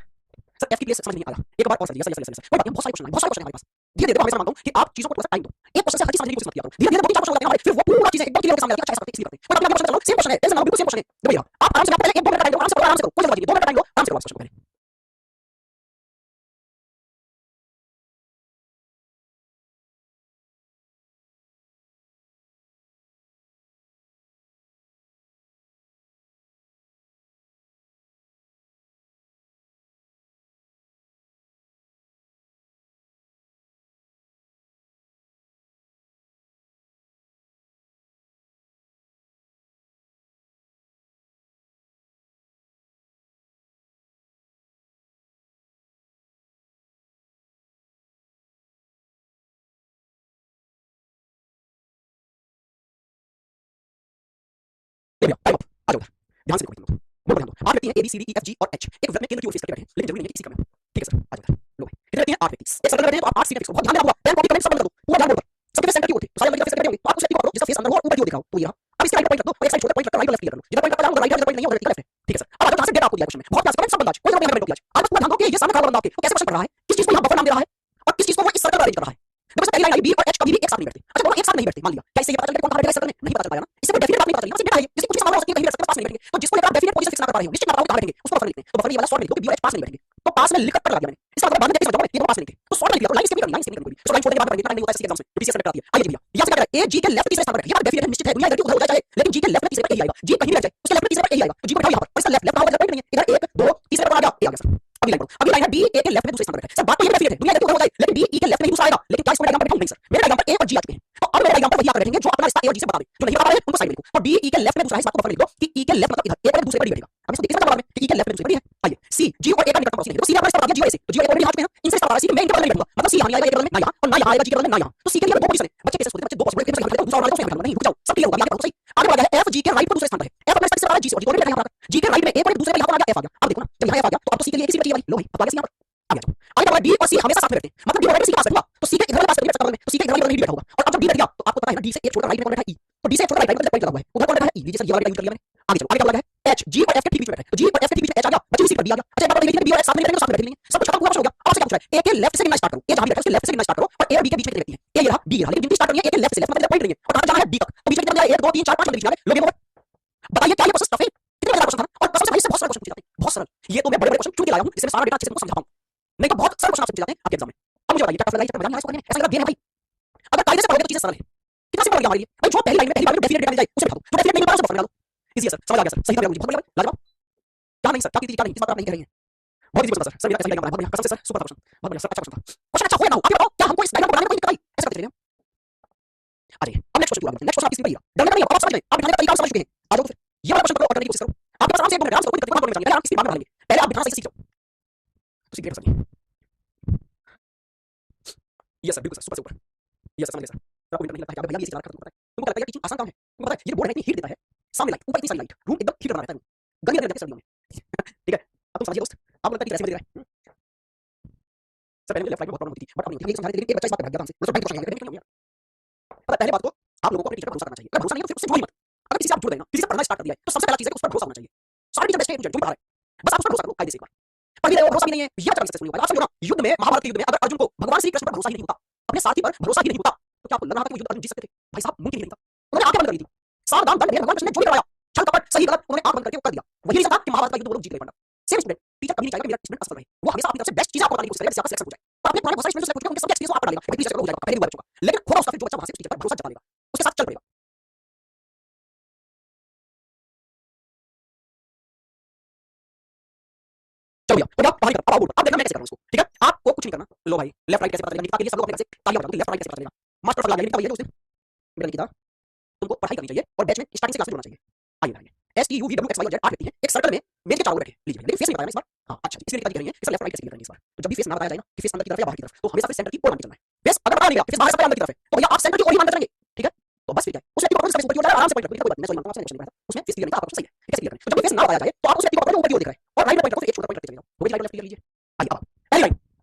Sir F की प्लेस समझ नहीं आया, एक बार और sir, yes sir, yes sir, yes sir, कोई बात नहीं, बहुत सारे क्वेश्चन है, बहुत सारे क्वेश्चन है हमारे पास, धीरे धीरे मैं हमेशा मानता हूं कि आप चीजों को थोड़ा सा टाइम दो, एक क्वेश्चन से हर चीज समझने की कोशिश मत किया करो, धीरे धीरे दो तीन चार क्वेश्चन होते हैं हमारे, फिर वो पूरा चीजें एकदम क्लियर होकर सामने आती है, अच्छा ऐसा करते इसलिए करते, कोई बात नहीं, क्वेश्चन चलो सेम क्वेश्चन है, टेंशन ना लो, बिल्कुल सेम क्वेश्चन है, भैया आप आराम से पहले 1 2 मिनट का टाइम दो, आराम से करो, आराम से करो, कोई जल्दबाजी नहीं, 2 मिनट का टाइम लो, आराम से करो क्वेश्चन को पहले। ले भैया टाइम अप आ जाओ उधर ध्यान से देखो तुम लोग बोलो ध्यान दो आठ व्यक्ति हैं A B C D E F G और एच एक वृत्त में केंद्र की ओर फेस करके बैठे हैं लेकिन जरूरी नहीं है कि इसी क्रम में ठीक है सर आ जाओ उधर लो भाई कितने व्यक्ति हैं आठ व्यक्ति एक सर्कल में बैठे हैं तो आप आठ सीटें फिक्स करो बहुत ध्यान देना होगा पेन कॉपी करें सब बंद कर दो पूरा ध्यान बोलो सबके फेस सेंटर की ओर थे तो सारे लड़के फेस करके बैठे होंगे तो आप उस व्यक्ति को पकड़ो जिसका फेस अंदर हो और ऊपर की ओर दिखाओ तो ये रहा अब इसके राइट पॉइंट रख दो और एक साइड छोटा पॉइंट रखकर राइट और लेफ्ट क्लियर कर लो जिधर पॉइंट रखा जाए उधर राइट है जिधर पॉइंट नहीं है उधर लेफ्ट है ठीक है सर अब आ जाओ जहां से डेटा आपको दिया है क्वेश्चन में बहुत प्यार से करें सब बंदाज कोई जरूरत नहीं है आज बस पूरा ध्यान दो कि ये सामने खड़ा बंदा आपके वो कैसे क्वेश्चन पढ़ रहा है किस चीज को यहां बफर नाम दे रहा है और किस चीज को वो इस सर्कल में अरेंज कर रहा है देखो पहली लाइन बी और एच कभी भी एक साथ नहीं बैठते अच्छा दोनों एक साथ नहीं बैठते मान लिया क्या इससे ये पता चल गया कौन कहां बैठेगा इस सर्कल में नहीं पता चल पाएगा ना इससे कोई डेफिनेट बात नहीं पता चलेगी बस डेटा है जिसकी कुछ संभावना हो सकती है कहीं बैठ सकते हैं पास नहीं बैठेंगे तो जिसको लेकर आप डेफिनेट पोजीशन फिक्स ना कर पा रहे हो निश्चित ना पाओगे कहां बैठेंगे उसको बफर लिखते हैं तो बफर ये वाला शॉर्ट में लिखो कि बी और एच पास नहीं बैठेंगे तो पास में लिखकर लगा दिया मैंने इसका मतलब बाद में कैसे समझाऊंगा ये तो पास नहीं थे तो शॉर्ट में लिख दिया लाइन स्किप करनी लाइन स्किप करनी सो लाइन छोड़ने के बाद इतना टाइम नहीं होता है एग्जाम में तो बीसीएस सेलेक्ट आती है आइए भैया यहां से क्या करेगा ए जी के लेफ्ट तीसरे स्थान पर है ये डेफिनेट निश्चित है दुनिया इधर की उधर हो जाए लेकिन जी के लेफ्ट में तीसरे पर ए आएगा जी कहीं भी रह जाए उसके लेफ्ट में तीसरे पर ए आएगा तो जी को उठाओ यहां पर इसका लेफ्ट लेफ्ट होगा पॉइंट नहीं है इधर 1 2 तीसरे पर आ गया ए आ गया सर अगली लाइन पढ़ो अगली लाइन है बी ए के लेफ्ट में दूसरे स्थान पर है सर बात तो ये डेफिनेट है दुनिया इधर की उधर हो जाए लेकिन बी ई के लेफ्ट में ही दूसरा आएगा लेकिन क्या इसको डायग्राम पर बैठाऊं नहीं सर मेरे डायग्राम पर ए और जी आ चुके हैं तो अब मेरे डायग्राम पर वही आकर बैठेंगे जो अपना रिश्ता ए और जी से बता दे जो नहीं बता रहे उनको साइड में लिखो और बी ई के लेफ्ट में दूसरा है इस बात को बफर लिख दो कि ई के लेफ्ट मतलब इधर ए पर दूसरे पर डी बैठेगा अब इसको देखिए बाद में कि ई के लेफ्ट में दूसरे पर डी है आइए सी जी और ए का निकटतम पड़ोसी नहीं तो सी ने अपना रिश्ता बता दिया जी और ए से तो जी और ए ऑलरेडी हाथ में है इनसे रिश्ता बता सी में इनके बदले में बैठूंगा मतलब सी यहां नहीं आएगा ए के बदले में ना यहां और ना यहां आएगा जी के बदले में ना यहां तो सी के लिए दो पोजीशन है बच्चे कैसे सोचते हैं बच्चे दो पॉसिबल है दूसरा और दूसरा नहीं रुक जाओ सब क्लियर होगा आगे बढ़ो सही आगे बढ़ा है एफ जी के राइट पर दूसरे स्थान पर है एफ अपने से आ रहा है जी से और जी ऑलरेडी यहां पर जी के राइट में ए पर दूसरे पर यहां पर आ गया एफ आ गया अब देखो ना जब यहां एफ आ गया तो अब तो सी के लिए एक सी बची वाली लो भाई अब आगे से यहां पर आ गया आगे बढ़ा डी और सी हमेशा साथ में रहते हैं मतलब डी और सी के पास बैठूंगा तो सी के इधर पास नहीं बैठ सकता मैं तो सी के इधर नहीं बैठा होगा और अब जब डी बैठ गया तो आपको पता है ना डी से एक छोटा राइट में कौन बैठा है ई तो डी से एक छोटा राइट में पॉइंट लगा हुआ है उधर कौन बैठा है ई डी से ये वाला यूज कर लिया मैंने आगे चलो आगे क्या लगा है एच जी और एफ के ठीक बीच में बैठा है तो जी और एफ के ठीक बीच में एच आ गया बची सी पर डी आ गया अच्छा बात देखिए बी और एच साथ में बैठेंगे साथ में बैठेंगे सब कुछ खत्म हुआ हो गया अब से क्या पूछ रहा है ए के लेफ्ट से गिनना स्टार्ट करो ए जहां भी बैठा है उसके लेफ्ट से गिनना स्टार्ट करो और ए और बी के बीच में कितने व्यक्ति हैं ए ये रहा डी रहा लेकिन गिनती स्टार्ट करनी है ए के लेफ्ट से लेफ्ट मतलब पॉइंट नहीं है और कहां जाना है डी तक तो बीच में कितने बंदे 1 2 3 4 5 बंदे बीच में आ गए लोग बताइए क्या ये प्रोसेस टफ है कितने बड़ा क्वेश्चन था और सबसे पहले से बहुत सारे क्वेश्चन पूछे जाते हैं बहुत सरल ये तो मैं बड़े बड़े क्वेश्चन चुन के लाया हूं जिसमें सारा डेटा अच्छे से समझा पाऊं नहीं तो बहुत सारे क्वेश्चन आपसे पूछे जाते हैं आपके एग्जाम में अब मुझे बताइए टफ लगा ये मजा नहीं ऐसा लगा देना भाई अगर कायदे से पढ़ोगे तो चीजें सरल है कितना सिंपल हो गया हमारे लिए भाई जो पहली लाइन में डेफिनेट डेटा मिल जाए उसे बता दो जो डेफिनेट नहीं मिल पा रहा उसे बफर में डालो इजी है सर समझ आ गया सर सही था मुझे बहुत बढ़िया लाजवाब क्या नहीं सर क्या नहीं इस बात आप नहीं कह रहे हैं बहुत इजी सर सर मेरा कैसा लगा बहुत बढ़िया कसम से सर सुपर क्वेश्चन बहुत बढ़िया सर अच्छा क्वेश्चन था क्वेश्चन अच्छा हो या ना हो आप बताओ क्या हमको इस डायग्राम को बनाने में कोई दिक्कत आई ऐसा करते चलिए आ जाइए अब नेक्स्ट क्वेश्चन नेक्स्ट क्वेश्चन आपकी स्क्रीन पर ही डरना नहीं है आप समझ गए आप बिठाने का तरीका समझ चुके हैं आ जाओ फिर ये वाला क्वेश्चन करो और करने की कोशिश करो आपके पास आराम से 1 मिनट आराम से कोई दिक्कत नहीं है आप स्क्रीन में बनाएंगे पहले आप बिठाना से सीख जाओ तो सीख गए सर यस सर बिल्कुल सर सुपर यस समझ गए सर आपको नहीं लगता है कि भैया ये सिखा रखा तुमको पता है तुमको लगता है टीचिंग आसान काम है तुमको पता है ये बोर्ड में इतनी हीट देता है सामने लाइट ऊपर इतनी सारी लाइट रूम एकदम हीट बना रहता है गर्मी लगने लगती है सर्दियों में ठीक है अब तुम समझिए दोस्त आपको लगता है कि कैसे दे रहा है सर पहले लेफ्ट राइट में बहुत प्रॉब्लम होती थी बट अब नहीं होती ये समझा रहे लेकिन एक बच्चा इस बात पे भाग गया हमसे मतलब बैंक क्वेश्चन आएगा नहीं पता पहले बात तो आप लोगों को अपने टीचर पर भरोसा करना चाहिए अगर भरोसा नहीं है तो फिर उससे जुड़ो ही मत अगर किसी से आप जुड़ गए ना किसी से पढ़ना स्टार्ट कर दिया है तो सबसे पहला चीज है कि उस पर भरोसा होना चाहिए सारे टीचर बेस्ट है जो भी पढ़ा रहा है बस आप उस पर भरोसा करो कायदे से एक बार पढ़ भी रहे हो भरोसा भी नहीं है या चरण सक्सेसफुल नहीं होगा आप समझो ना युद्ध में महाभारत के युद्ध में अगर अर्जुन को भगवान श्री कृष्ण पर भरोसा ही नहीं होता अपने साथी पर भरोसा ही नहीं होता तो क्या आपको लग रहा था कि युद्ध अर्जुन जीत सकते थे भाई साहब मुमकिन ही नहीं था उन्होंने आंखें बंद कर दी थी सावधान दंड भगवान कृष्ण ने जो भी कराया छल कपट सही गलत उन्होंने आंख बंद करके कर दिया वही रीजन था कि महाभारत का युद्ध वो लोग जीत गए पांडव सेम स्टूडेंट टीचर कभी नहीं चाहेगा मेरा स्टूडेंट असफल रहे वो हमेशा अपनी तरफ से बेस्ट चीज आपको बताने की कोशिश करेगा जिससे आपका सिलेक्शन हो जाए और अपने पुराने बहुत सारे स्टूडेंट्स से पूछेगा उनके सब एक्सपीरियंस आप डालेगा भाई टीचर हो जाएगा पहले भी बार बचूंगा लेकिन थोड़ा उसका फिर जो बच्चा वहां से टीचर पर भरोसा जता लेगा उसके साथ चल पड़ेगा चलो भैया तो आप बाहर निकलो अब बोलो आप देखना मैं कैसे कर रहा हूं इसको ठीक है आपको कुछ नहीं करना लो भाई लेफ्ट राइट कैसे पता चलेगा निकिता के लिए सब लोग अपने कैसे तालियां बजाओ लेफ्ट राइट कैसे पता चलेगा मास्टर फल आ गया निकिता भैया उस दिन मेरा निकिता तुमको पढ़ाई करनी चाहिए और बैच में स्टार्टिंग से क्लास में होना चाहिए आइए आइए S T U V W X Y और जेड 8 व्यक्ति हैं एक सर्कल में मेज के चारों बैठे लीजिए लेकिन फेस नहीं बताया इस बार हां अच्छा इसलिए निकाल करेंगे इसका लेफ्ट राइट कैसे करेंगे इस बार तो जब भी फेस ना बताया जाए ना कि फेस अंदर की तरफ या बाहर की तरफ तो हमेशा से सेंटर की ओर मान के चलना है फेस अगर बता नहीं गया फेस बाहर से अंदर की तरफ है तो भैया आप सेंटर की ओर ही मान के चलेंगे ठीक है तो बस फिर क्या उस व्यक्ति को अपने ऊपर की ओर आराम से पॉइंट रखो कोई बात नहीं मैं सॉरी मानता हूं आपसे नहीं उसमें फेस क्लियर नहीं था आपको सही है कैसे क्लियर करें तो जब फेस ना बताया जाए तो आप उस व्यक्ति को अपने ऊपर की ओर देख रहे हैं और राइट में पॉइंट रखो एक छोटा पॉइंट रख के चले जाओ हो गई राइट लेफ्ट क्लियर लीजिए आइए अब पहली लाइन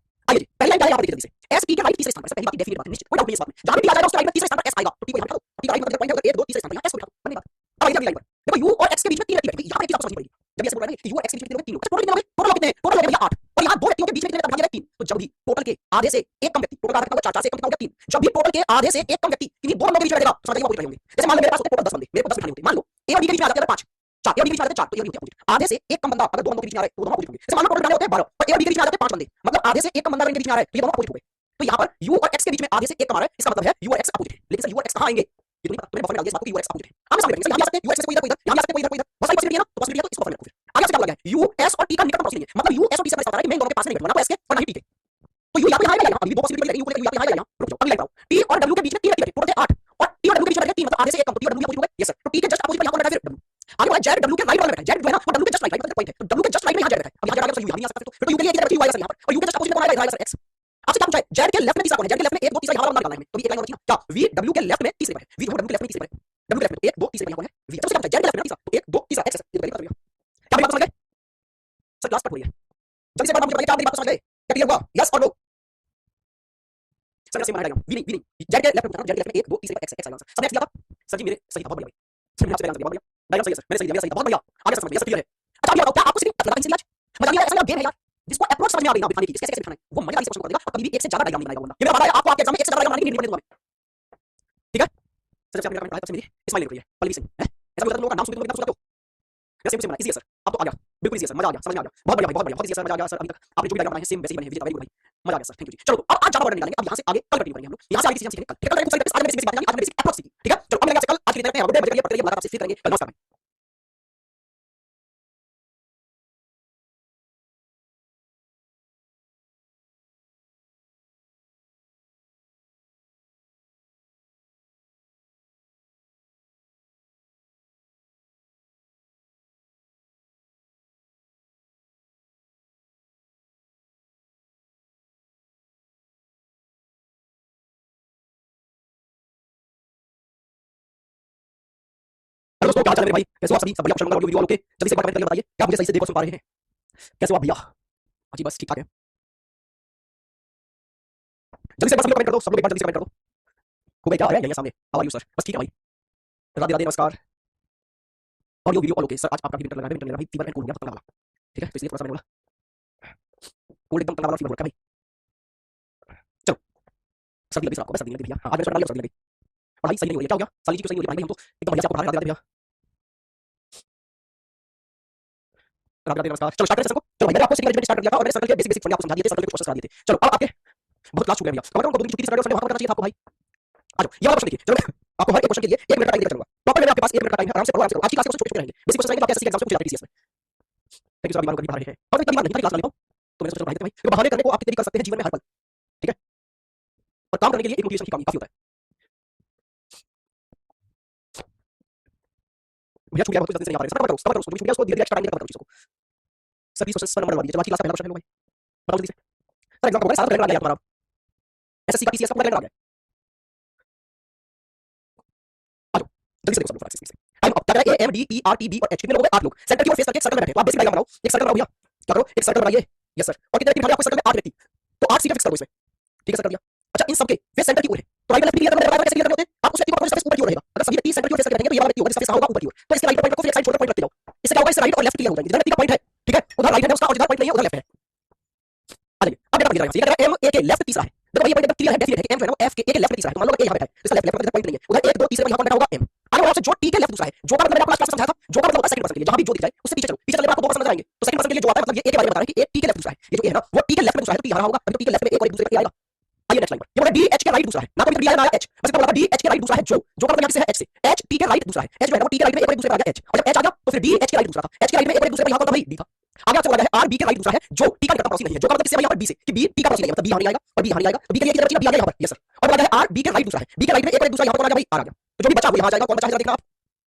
आइए जी पहली लाइन क्या है यहां पर देखिए जल्दी से एस टी के राइट तीसरे स्थान पर पहली बात डेफिनेट बात निश्चित कोई डाउट नहीं इस बात में जहां भी टी आ जाएगा उसके राइट में तीसरे स्थान पर एस आएगा तो टी को यहां रखो टी राइट मतलब पॉइंट है 1 2 तीसरे स्थान पर यहां एस को रखो बनी बात अब आइए अगली लाइन पर देखो यू और एक्स के बीच में 3 व्यक्ति बैठे यहां पर एक चीज आपको समझनी पड़ेगी जब ऐसे बोल रहे हैं कि यू और एक्स के बीच में 3 लोग टोटल कितने लोग टोटल कितने टोटल है भैया 8 और यहां दो व्यक्तियों के बीच में कितने बैठे 3 तो जब भी टोटल के आधे से एक कम व्यक्ति टोटल का कितना 4 से एक कम कितना हो गया 3 जब भी टोटल के आधे से एक कम व्यक्ति किन्हीं दो लोगों के बीच में बैठेगा समझ जाइए वो पूछ रहे होंगे जैसे मान लो मेरे पास टोटल 10 बंदे मेरे को 10 बिठाने होते मान लो ए और बी के बीच में आ जाते हैं 5 4 ए और बी के बीच में आ जाते हैं 4 तो ये होती है आधे से एक कम बंदा अगर दो बंदों के बीच में आ रहा है तो दोनों अपोजिट होंगे जैसे मान लो टोटल बिठाने होते हैं 12 और ए और बी के बीच में आ जाते हैं 5 बंदे मतलब आधे से एक कम बंदा अगर इनके बीच में आ रहा है तो ये दोनों अपोजिट हो गए तो यहां पर यू और एक्स के बीच में आधे से एक कम आ रहा है इसका मतलब है यू और एक्स अपोजिट है लेकिन सर यू और एक्स कहां आएंगे ये तो नहीं पता मैंने बफर में डाल दिया इस बात को यू और एक्स अपोजिट है हम सामने यहां आ सकते हैं यू एक्स कोई इधर यहां आ सकते हैं कोई इधर बस सारी पॉसिबिलिटी है ना तो पॉसिबिलिटी है तो इसको बफर में रखो फिर आगे से क्या लगा है यू एस और टी का निकटतम पॉसिबिलिटी है मतलब यू एस और टी से पता है कि मैं दोनों के पास नहीं बैठूंगा ना तो एस के और ना ही टी के तो यू यहां पे आएगा यहां अभी दो पॉसिबिलिटी लगी यू को यहां पे आएगा रुक जाओ अगली लाइन टी और डब्ल्यू के बीच में 3 व्यक्ति टोटल 8 और टी और डब्ल्यू के बीच में 3 मतलब आधे से एक कम तो टी और डब्ल्यू अपोजिट हो गए यस सर तो टी के जस्ट अपोजिट पर यहां कौन बैठा है फिर डब्ल्यू आगे वाला जेड डब्ल्यू के राइट वाला बैठा है जेड जो है ना वो डब्ल्यू के जस्ट राइट मतलब पॉइंट है तो डब्ल्यू के जस्ट राइट में यहां जेड बैठा है अब यहां जेड आ गया तो यू यहां नहीं आ सकता फिर तो यू के लिए इधर यू आएगा सर यहां पर और यू के जस्ट अपोजिट में कौन आएगा इधर आएगा सर एक्स आपसे क्या पूछा है जेड के लेफ्ट में तीसरा कौन है जेड के लेफ्ट में 1 2 तीसरा यहां वाला निकालना है तो ये एक लाइन और थी ना क्या वी डब्ल्यू के लेफ्ट में तीसरे पर है वी डब्ल्यू के लेफ्ट में तीसरे पर है डब्ल्यू लेफ्ट में एक दो तीसरे यहाँ कौन है वी, चलो जेड लेफ्ट में तीसरा तो एक दो तीसरा एक्स ये तो क्या मेरी बात समझ गए सर? क्लास कट हो रही है, जल्दी से मुझे बताइए क्या मेरी बात समझ गए? क्या क्लियर हुआ? यस और नो? सर ऐसे बनाया डायग्राम वी नहीं जेड के लेफ्ट में जेड के लेफ्ट में एक दो तीसरे एक्स एक्स आएगा सर। सबने एक्स दिया था सर जी, मेरे सही था, बहुत बढ़िया भाई, सर मैंने आपसे डायग्राम दिया, बहुत बढ़िया डायग्राम सही है सर, मेरे सही दिया, मेरा सही था, बहुत बढ़िया आगे समझ गया, सब क्लियर है। अच्छा अभी बताओ क्या आपको सिर्फ लगा इनसे आज मजा नहीं आया? ऐसा गेम है यार जिसको अप्रोच समझ में आ गई ना दिखाने की, कैसे कैसे दिखाना है वो मजेदार क्वेश्चन कर देगा और कभी भी एक से ज्यादा डायग्राम नहीं बनाएगा बंदा। ये मेरा वादा है आपको, आपके एग्जाम में एक से ज्यादा डायग्राम बनाने की नीड नहीं पड़ने दूंगा मैं, ठीक है? सर जब से आपने मेरा कमेंट पढ़ा तब से मेरी स्माइल निकल रही है, पल्लवी सिंह है ऐसा बोलता है, लोगों का नाम सुन के तो सोचते हो वैसे सेम इजी है सर, अब तो आ गया बिल्कुल इजी है सर, मजा आ गया, समझ में आ गया, बहुत बढ़िया भाई, बहुत बढ़िया, बहुत इजी है सर, मजा आ गया सर। अभी तक आपने जो भी डायग्राम बनाए हैं सेम वैसे ही बने हैं, वेरी गुड भाई, मजा आ गया सर, थैंक यू जी। चलो तो अब आज ज्यादा वर्ड नहीं डालेंगे, अब यहाँ से आगे कल कंटिन्यू करेंगे हम लोग, यहाँ से आगे चीजें हम सीखेंगे कल, ठीक है? कल कुछ सारी आज बेसिक बात जानी, आज बेसिक अप्रोच सीखी, ठीक है? चलो अब मिलेंगे आपसे कल, आज के लिए इतना ही, मजे करिए, पढ़ते रहिए, मुलाकात आपसे फिर करेंगे कल, नमस्कार। हेलो दोस्तों, क्या हाल चाल है मेरे भाई? कैसे हो आप सभी? सब बढ़िया? कुशल मंगल? Audio video all okay? जल्दी से एक बार कमेंट करके बताइए क्या आप मुझे सही से देख और सुन पा रहे हैं? कैसे हो आप भैया? हाँ जी बस ठीक ठाक है, जल्दी से एक बार सब लोग कमेंट कर दो, सब लोग एक बार जल्दी से कमेंट कर दो। खूब है, क्या है यहाँ सामने, हाउ आर यू सर? बस ठीक है भाई, राधे राधे, नमस्कार। Audio video all okay sir, आज आपका भी विंटर लगा है, विंटर लगा भाई, फीवर एंड कोल्ड हो गया तंग वाला, ठीक है? तो इसलिए थोड़ा सा मैंने बोला कोल्ड एकदम तंग वाला फीवर हो रखा है भाई। चलो सर्दी लगी सर आपको? बस सर्दी लगी भैया, हाँ आज मैंने स्वेटर डाली और सर्दी लगी, पढ़ाई सही नहीं हो रही है, क्या हो गया? साली जी क्यों सही नहीं हो रही भाई? हम तो एकदम बढ़िया से आपको पढ़ा रहे हैं भैया, राधे राधे, नमस्कार। चलो स्टार्ट करें सर को, चलो भाई मैंने आपको सिटी स्टार्ट कर दिया था और मैंने सर्कल के बेसिक बेसिक आपको समझा दिए थे, सर्कल के कुछ क्वेश्चन करा दिए थे। चलो अब आपके बहुत क्लास छूट गए भैया, कमेंट उनको दो दिन की छुट्टी थी सैटरडे और संडे, वहां पर करना चाहिए था आपको भाई। आ जाओ ये वाला क्वेश्चन देखिए, चलो आपको हर एक क्वेश्चन के लिए 1 मिनट का टाइम देकर चलूंगा, प्रॉपर मैंने आपके पास 1 मिनट का टाइम है, आराम से पढ़ो, आराम से करो, आज की क्लास के क्वेश्चन छोटे छोटे रहेंगे, बेसिक क्वेश्चन रहेंगे, बाकी एसएससी एग्जाम से पूछे जाते हैं टीसीएस में। थैंक यू सर, अभी बार कभी पढ़ा रहे हैं और इतनी बार नहीं था क्लास लेता हूं तो मैंने सोचा पढ़ा देते भाई, क्योंकि बहाने करने को आप कितने कर सकते हैं जीवन में हर पल, ठीक है? और काम करने के लिए एक मोटिवेशन की कमी काफी होता है भैया, छूट गया बहुत कुछ जल्दी से नहीं आ रहा है, सब करो छूट गया उसको धीरे धीरे एक्स्ट्रा टाइम देकर करो चीजों को, सभी क्वेश्चन पर नंबर लगा दीजिए। चलो आज की क्लास का पहला क्वेश्चन है भाई, बताओ जल्दी से सर, एग्जाम का सारा कैलेंडर आ गया तुम्हारा, एसएससी का टीसीएस का पूरा कैलेंडर आ गया, आ जाओ जल्दी से देखो सब लोग फटाक से। टाइम अप क्या करें, A M D E R T B और एच, कितने लोग हैं? 8 लोग, सेंटर की ओर फेस करके एक सर्कल में बैठे, तो आप बेसिक डायग्राम बनाओ, एक सर्कल बनाओ भैया, क्या करो एक सर्कल बनाइए, यस सर, और कितने व्यक्ति बिठा आपको सर्कल में? 8 व्यक्ति, तो 8 सीटें फिक्स करो इसमें, ठीक है सर कर दिया। अच्छा इन सबके फेस सेंटर की ओर है, तो राइट लेफ्ट क्लियर करना कैसे क्लियर करते हैं? आप उस व्यक्ति को फेस ऊपर की ओर रहेगा, अगर सभी व्यक्ति सेंटर की ओर फेस करके बैठेंगे तो ये वाला व्यक्ति होगा जिसका फेस होगा ऊपर की ओर, तो इसके राइट पॉइंट को फिर एक साइड छोड़ पॉइंट रखते जाओ, इससे क्या होगा? इससे राइट और लेफ्ट क्लियर हो जाएंगे, जिधर व्यक्ति का पॉइंट है, ठीक है? उधर राइट है उसका और जिधर पॉइंट नहीं है उधर लेफ्ट है। आ जाइए अब डेटा दिख रहा है, एम ए के लेफ्ट तीसरा है, देखो ये पॉइंट क्लियर है, डेफिनेट है कि एम जो है ना एफ के ए के लेफ्ट तीसरा है, तो मान लो ए यहां बैठा है, इसका लेफ्ट लेफ्ट पॉइंट नहीं है, उधर 1 2 तीसरे में यहां कौन बैठा होगा? एम। आगे आपसे जो टी के लेफ्ट दूसरा है, जो का मतलब मैंने आपको क्लास में समझाया था, जो का मतलब होता है सेकंड पर्सन के लिए, जहां भी जो दिख जाए उससे पीछे चलो, पीछे चलने पर आपको 2 पर्सन नजर आएंगे, तो सेकंड पर्सन के लिए जो आता है मतलब ये ए के बारे में बता रहा है कि ए टी के लेफ्ट दूसरा है, ये जो ए है ना वो टी के लेफ्ट में दूसरा है, तो टी यहां होगा, अभी तो टी के लेफ्ट में एक और एक दूसरे पे आएगा। आइए नेक्स्ट लाइन पर, ये बोला डी एच के राइट दूसरा है, ना तो डी आया ना एच, बस इतना बोला डी एच के राइट दूसरा है, जो का मतलब यहां से है एच से, एच टी के राइट दूसरा है, एच जो है ना वो टी के राइट में एक और एक दूसरे पे आ गया एच, और जब एच आ गया तो फिर डी एच के राइट दूसरा था, एच के राइट में एक और एक दूसरे पे यहां कौन था भाई? डी था। आगे आपसे बोला है आर बी के राइट दूसरा है, जो टी का निकटतम पड़ोसी नहीं है, जो का मतलब किससे भाई? यहाँ पर बी से, कि बी टी का पड़ोसी नहीं है, मतलब बी यहां नहीं आएगा और बी यहां नहीं आएगा, तो बी के लिए किधर बचेगा? बी आ गया यहां पर, यस सर। और बोला है आर बी के राइट दूसरा है, बी के राइट में एक और एक दूसरा यहां पर कौन आ गया भाई? आर आ गया, तो जो भी बचा वो यहां आ जाएगा, कौन बचा है जरा देखना आप,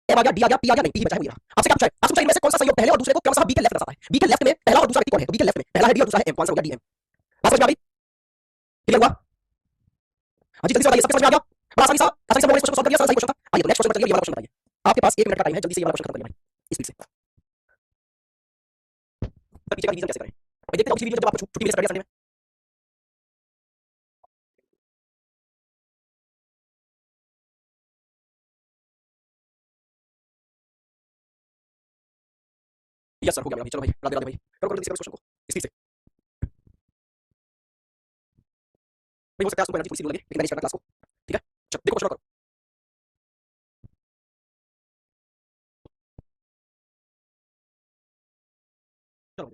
एम आ गया, डी आ गया, पी आ गया, नहीं पी ही बचा है, वो ये रहा। आपसे क्या पूछा है? आप पूछा इनमें से कौन सा संयोग पहले और दूसरे को क्रमशः बी के लेफ्ट आता है? बी के लेफ्ट में पहला और दूसरा व्यक्ति कौन है? तो बी के लेफ्ट में पहला है डी और दूसरा है एम, कौन सा हो गया? D M. बात समझ में आ गई? क्लियर हुआ? हाँ जी जल्दी से बताइए, सबके समझ में आ गया? बड़ा आसानी से क्वेश्चन को सॉल्व कर दिया, सही क्वेश्चन था। आइए तो नेक्स्ट क्वेश्चन बताइए, ये वाला क्वेश्चन बताइए, आपके पास 1 मिनट का टाइम है, जल्दी से ये वाला क्वेश्चन खत्म करिए भाई स्पीड से। तब पीछे का रिवीजन कैसे करें भाई? देखते जाओ किसी वीडियो जब आपको छुट्टी मिले सैटरडे संडे में। यस सर हो गया मेरा भाई, चलो भाई राधे राधे भाई, करो करो जल्दी से करो इस क्वेश्चन को स्पीड से भाई, हो सकता है आपको एनर्जी थोड़ी सी लगे लेकिन मैनेज करना क्लास को, ठीक है? चलो देखो क्वेश्चन करो, चलो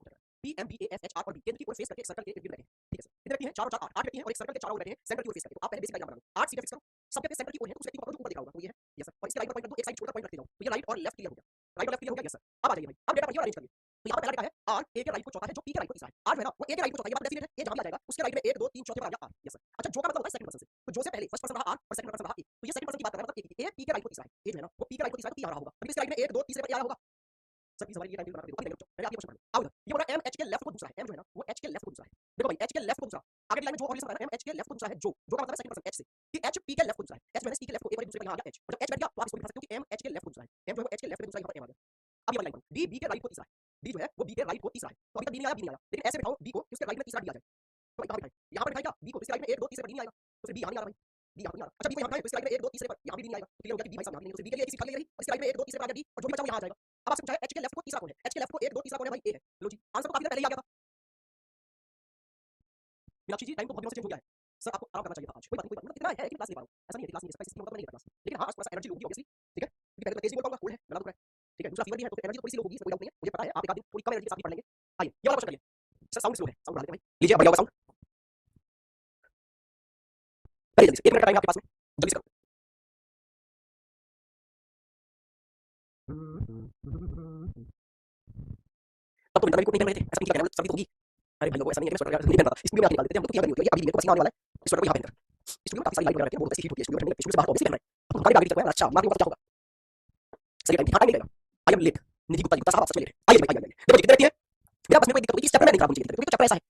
P M B A S H R और बी केंद्र की ओर फेस करके एक सर्कल के इर्द गिर्द बैठे हैं, ठीक है सर? कितने व्यक्ति हैं? 4 और 4 8 व्यक्ति हैं और एक सर्कल के चारों ओर बैठे हैं सेंटर की ओर फेस करके, तो आप पहले बेसिक डायग्राम बना लो, 8 सीटें फिक्स करो, सबके फेस सेंटर की ओर है, तो उस व्यक्ति को पकड़ो जो ऊपर दिख रहा होगा, तो ये है, यस सर, और इसके राइट पर पॉइंट कर दो, एक साइड छोड़कर पॉइंट रखते जाओ, तो ये राइट और लेफ्ट क्लियर हो गया, राइट और लेफ्ट क्लियर हो गया, यस सर। अब आ जाइए भाई, अब डेटा पढ़िए और अरेंज करिए, तो यहाँ पर पहला डेटा है आर ए के राइट को चौथा है, जो पी के राइट को तीसरा है, आर जो है ना वो ए के राइट को चौथा, ये बात डेफिनेट है, ये जहां भी आ जाएगा उसके राइट में 1 2 3 चौथे पर आ गया आर, यस सर। अच्छा जो का मतलब होता है सेकंड पर्सन से, तो जो से पहले फर्स्ट पर्सन रहा आर और सेकंड पर्सन रहा ए, तो ये सेकंड पर्सन की बात कर रहा है, मतलब ए पी के राइट को तीसरा है, ए जो है ना वो पी के राइट को तीसरा है, तो पी आ रहा होगा, अभी इसके राइट में 1 2 तीसरे पर आ रहा होगा सर, प्लीज हमारी ये टाइम टेबल बना दे दो, पहले आप ये क्वेश्चन पढ़ो, आओ इधर, ये बोला एम एच के लेफ्ट को दूसरा है, एम जो है ना वो एच के लेफ्ट को दूसरा है, देखो भाई एच के लेफ्ट को दूसरा, आगे लाइन में जो और रिलेशन है एच के लेफ्ट को दूसरा है जो का मतलब है सेकंड पर्सन एच से कि एच पी के लेफ्ट को दूसरा है एच जो है पी के लेफ्ट को एक और दूसरे का यहां आ गया एच और जब एच बैठ गया तो आप इसको लिख सकते हो कि एम एच के लेफ्ट को दूसरा है एम जो है एच के लेफ्ट में दूसरा यहां पर एम आ गया अब ये वाली लाइन डी बी के राइट को तीसरा है डी जो है वो बी के राइट को तीसरा है तो अभी तक बी नहीं आया बी नहीं आया लेकिन ऐसे बिठाओ डी को उसके राइट में तीसरा डी आ जाए तो कहां बिठाएं यहां पर बिठाएगा डी को उसके राइट में 1 2 तीसरे पर डी नहीं आएगा तो फिर बी यहां नहीं आ रहा भाई डी यहां नहीं आ रहा अच्छा बी को यहां बिठाएं उसके राइट में 1 2 तीसरे पर यहां भी डी नहीं आएगा तो क्लियर हो गया कि बी भाई सामने नहीं है तो बी के लिए किसी खाली रही और इसके राइट में 1 2 तीसरे पर आ गया डी और जो भी बचा वो यहां आ जाएगा अब आपसे पूछा है एच के लेफ्ट को तीसरा कौन है एच के लेफ्ट को 1 2 तीसरा कौन है भाई ए है लो जी आंसर तो काफी देर पहले ही आ गया था मीनाक्षी जी टाइम तो बहुत दिनों से चेंज हो गया है सर आपको आराम करना चाहिए था आज कोई बात नहीं मतलब कितना है कि क्लास ले पा रहा हूं ऐसा नहीं है क्लास नहीं है स्पेसिफिक मतलब नहीं है क्लास लेकिन हां थोड़ा सा एनर्जी लोगी ऑब्वियसली ठीक है क्योंकि पहले तो तेज भी बोल पाऊंगा कूल है लगा दूंगा ठीक है दूसरा फीवर भी है तो एनर्जी थोड़ी सी लो होगी इसमें कोई डाउट नहीं है मुझे पता है आप एक आध दिन थोड़ी कम एनर्जी के साथ भी पढ़ लेंगे आइए ये वाला क्वेश्चन करिए सर साउंड स्लो है साउंड बढ़ा देते हैं भाई लीजिए बढ़िया होगा साउंड करिए जल्दी से 1 मिनट का टाइम है आपके पास में जल्दी से करो तब तो इंटरव्यू को नहीं पहन रहे थे ऐसा नहीं क्या सभी तो होगी अरे भाई लोगों ऐसा नहीं है कि मैं स्वेटर नहीं पहन रहा स्टूडियो में आके निकाल देते हैं हम तो क्या नहीं होती है अभी मेरे को पसीना आने वाला है इस स्वेटर को यहाँ पहनकर स्टूडियो में काफी सारी लाइट वगैरह रहती है बहुत ऐसी हीट होती है स्टूडियो में स्टूडियो से बाहर ऑब्वियसली पहन रहे हैं तो हमारी बाकी तक है अच्छा मार्किंग का क्या होगा सही टाइम हाँ नहीं लगेगा आई एम लेट निधि गुप्ता गुप्ता साहब सच में लेट आइए भाई आइए देखो कितने रहती है मेरा बस में कोई दिक्कत नहीं इस चैप्टर में नहीं खराब मुझे क्योंकि चैप्टर ऐसा है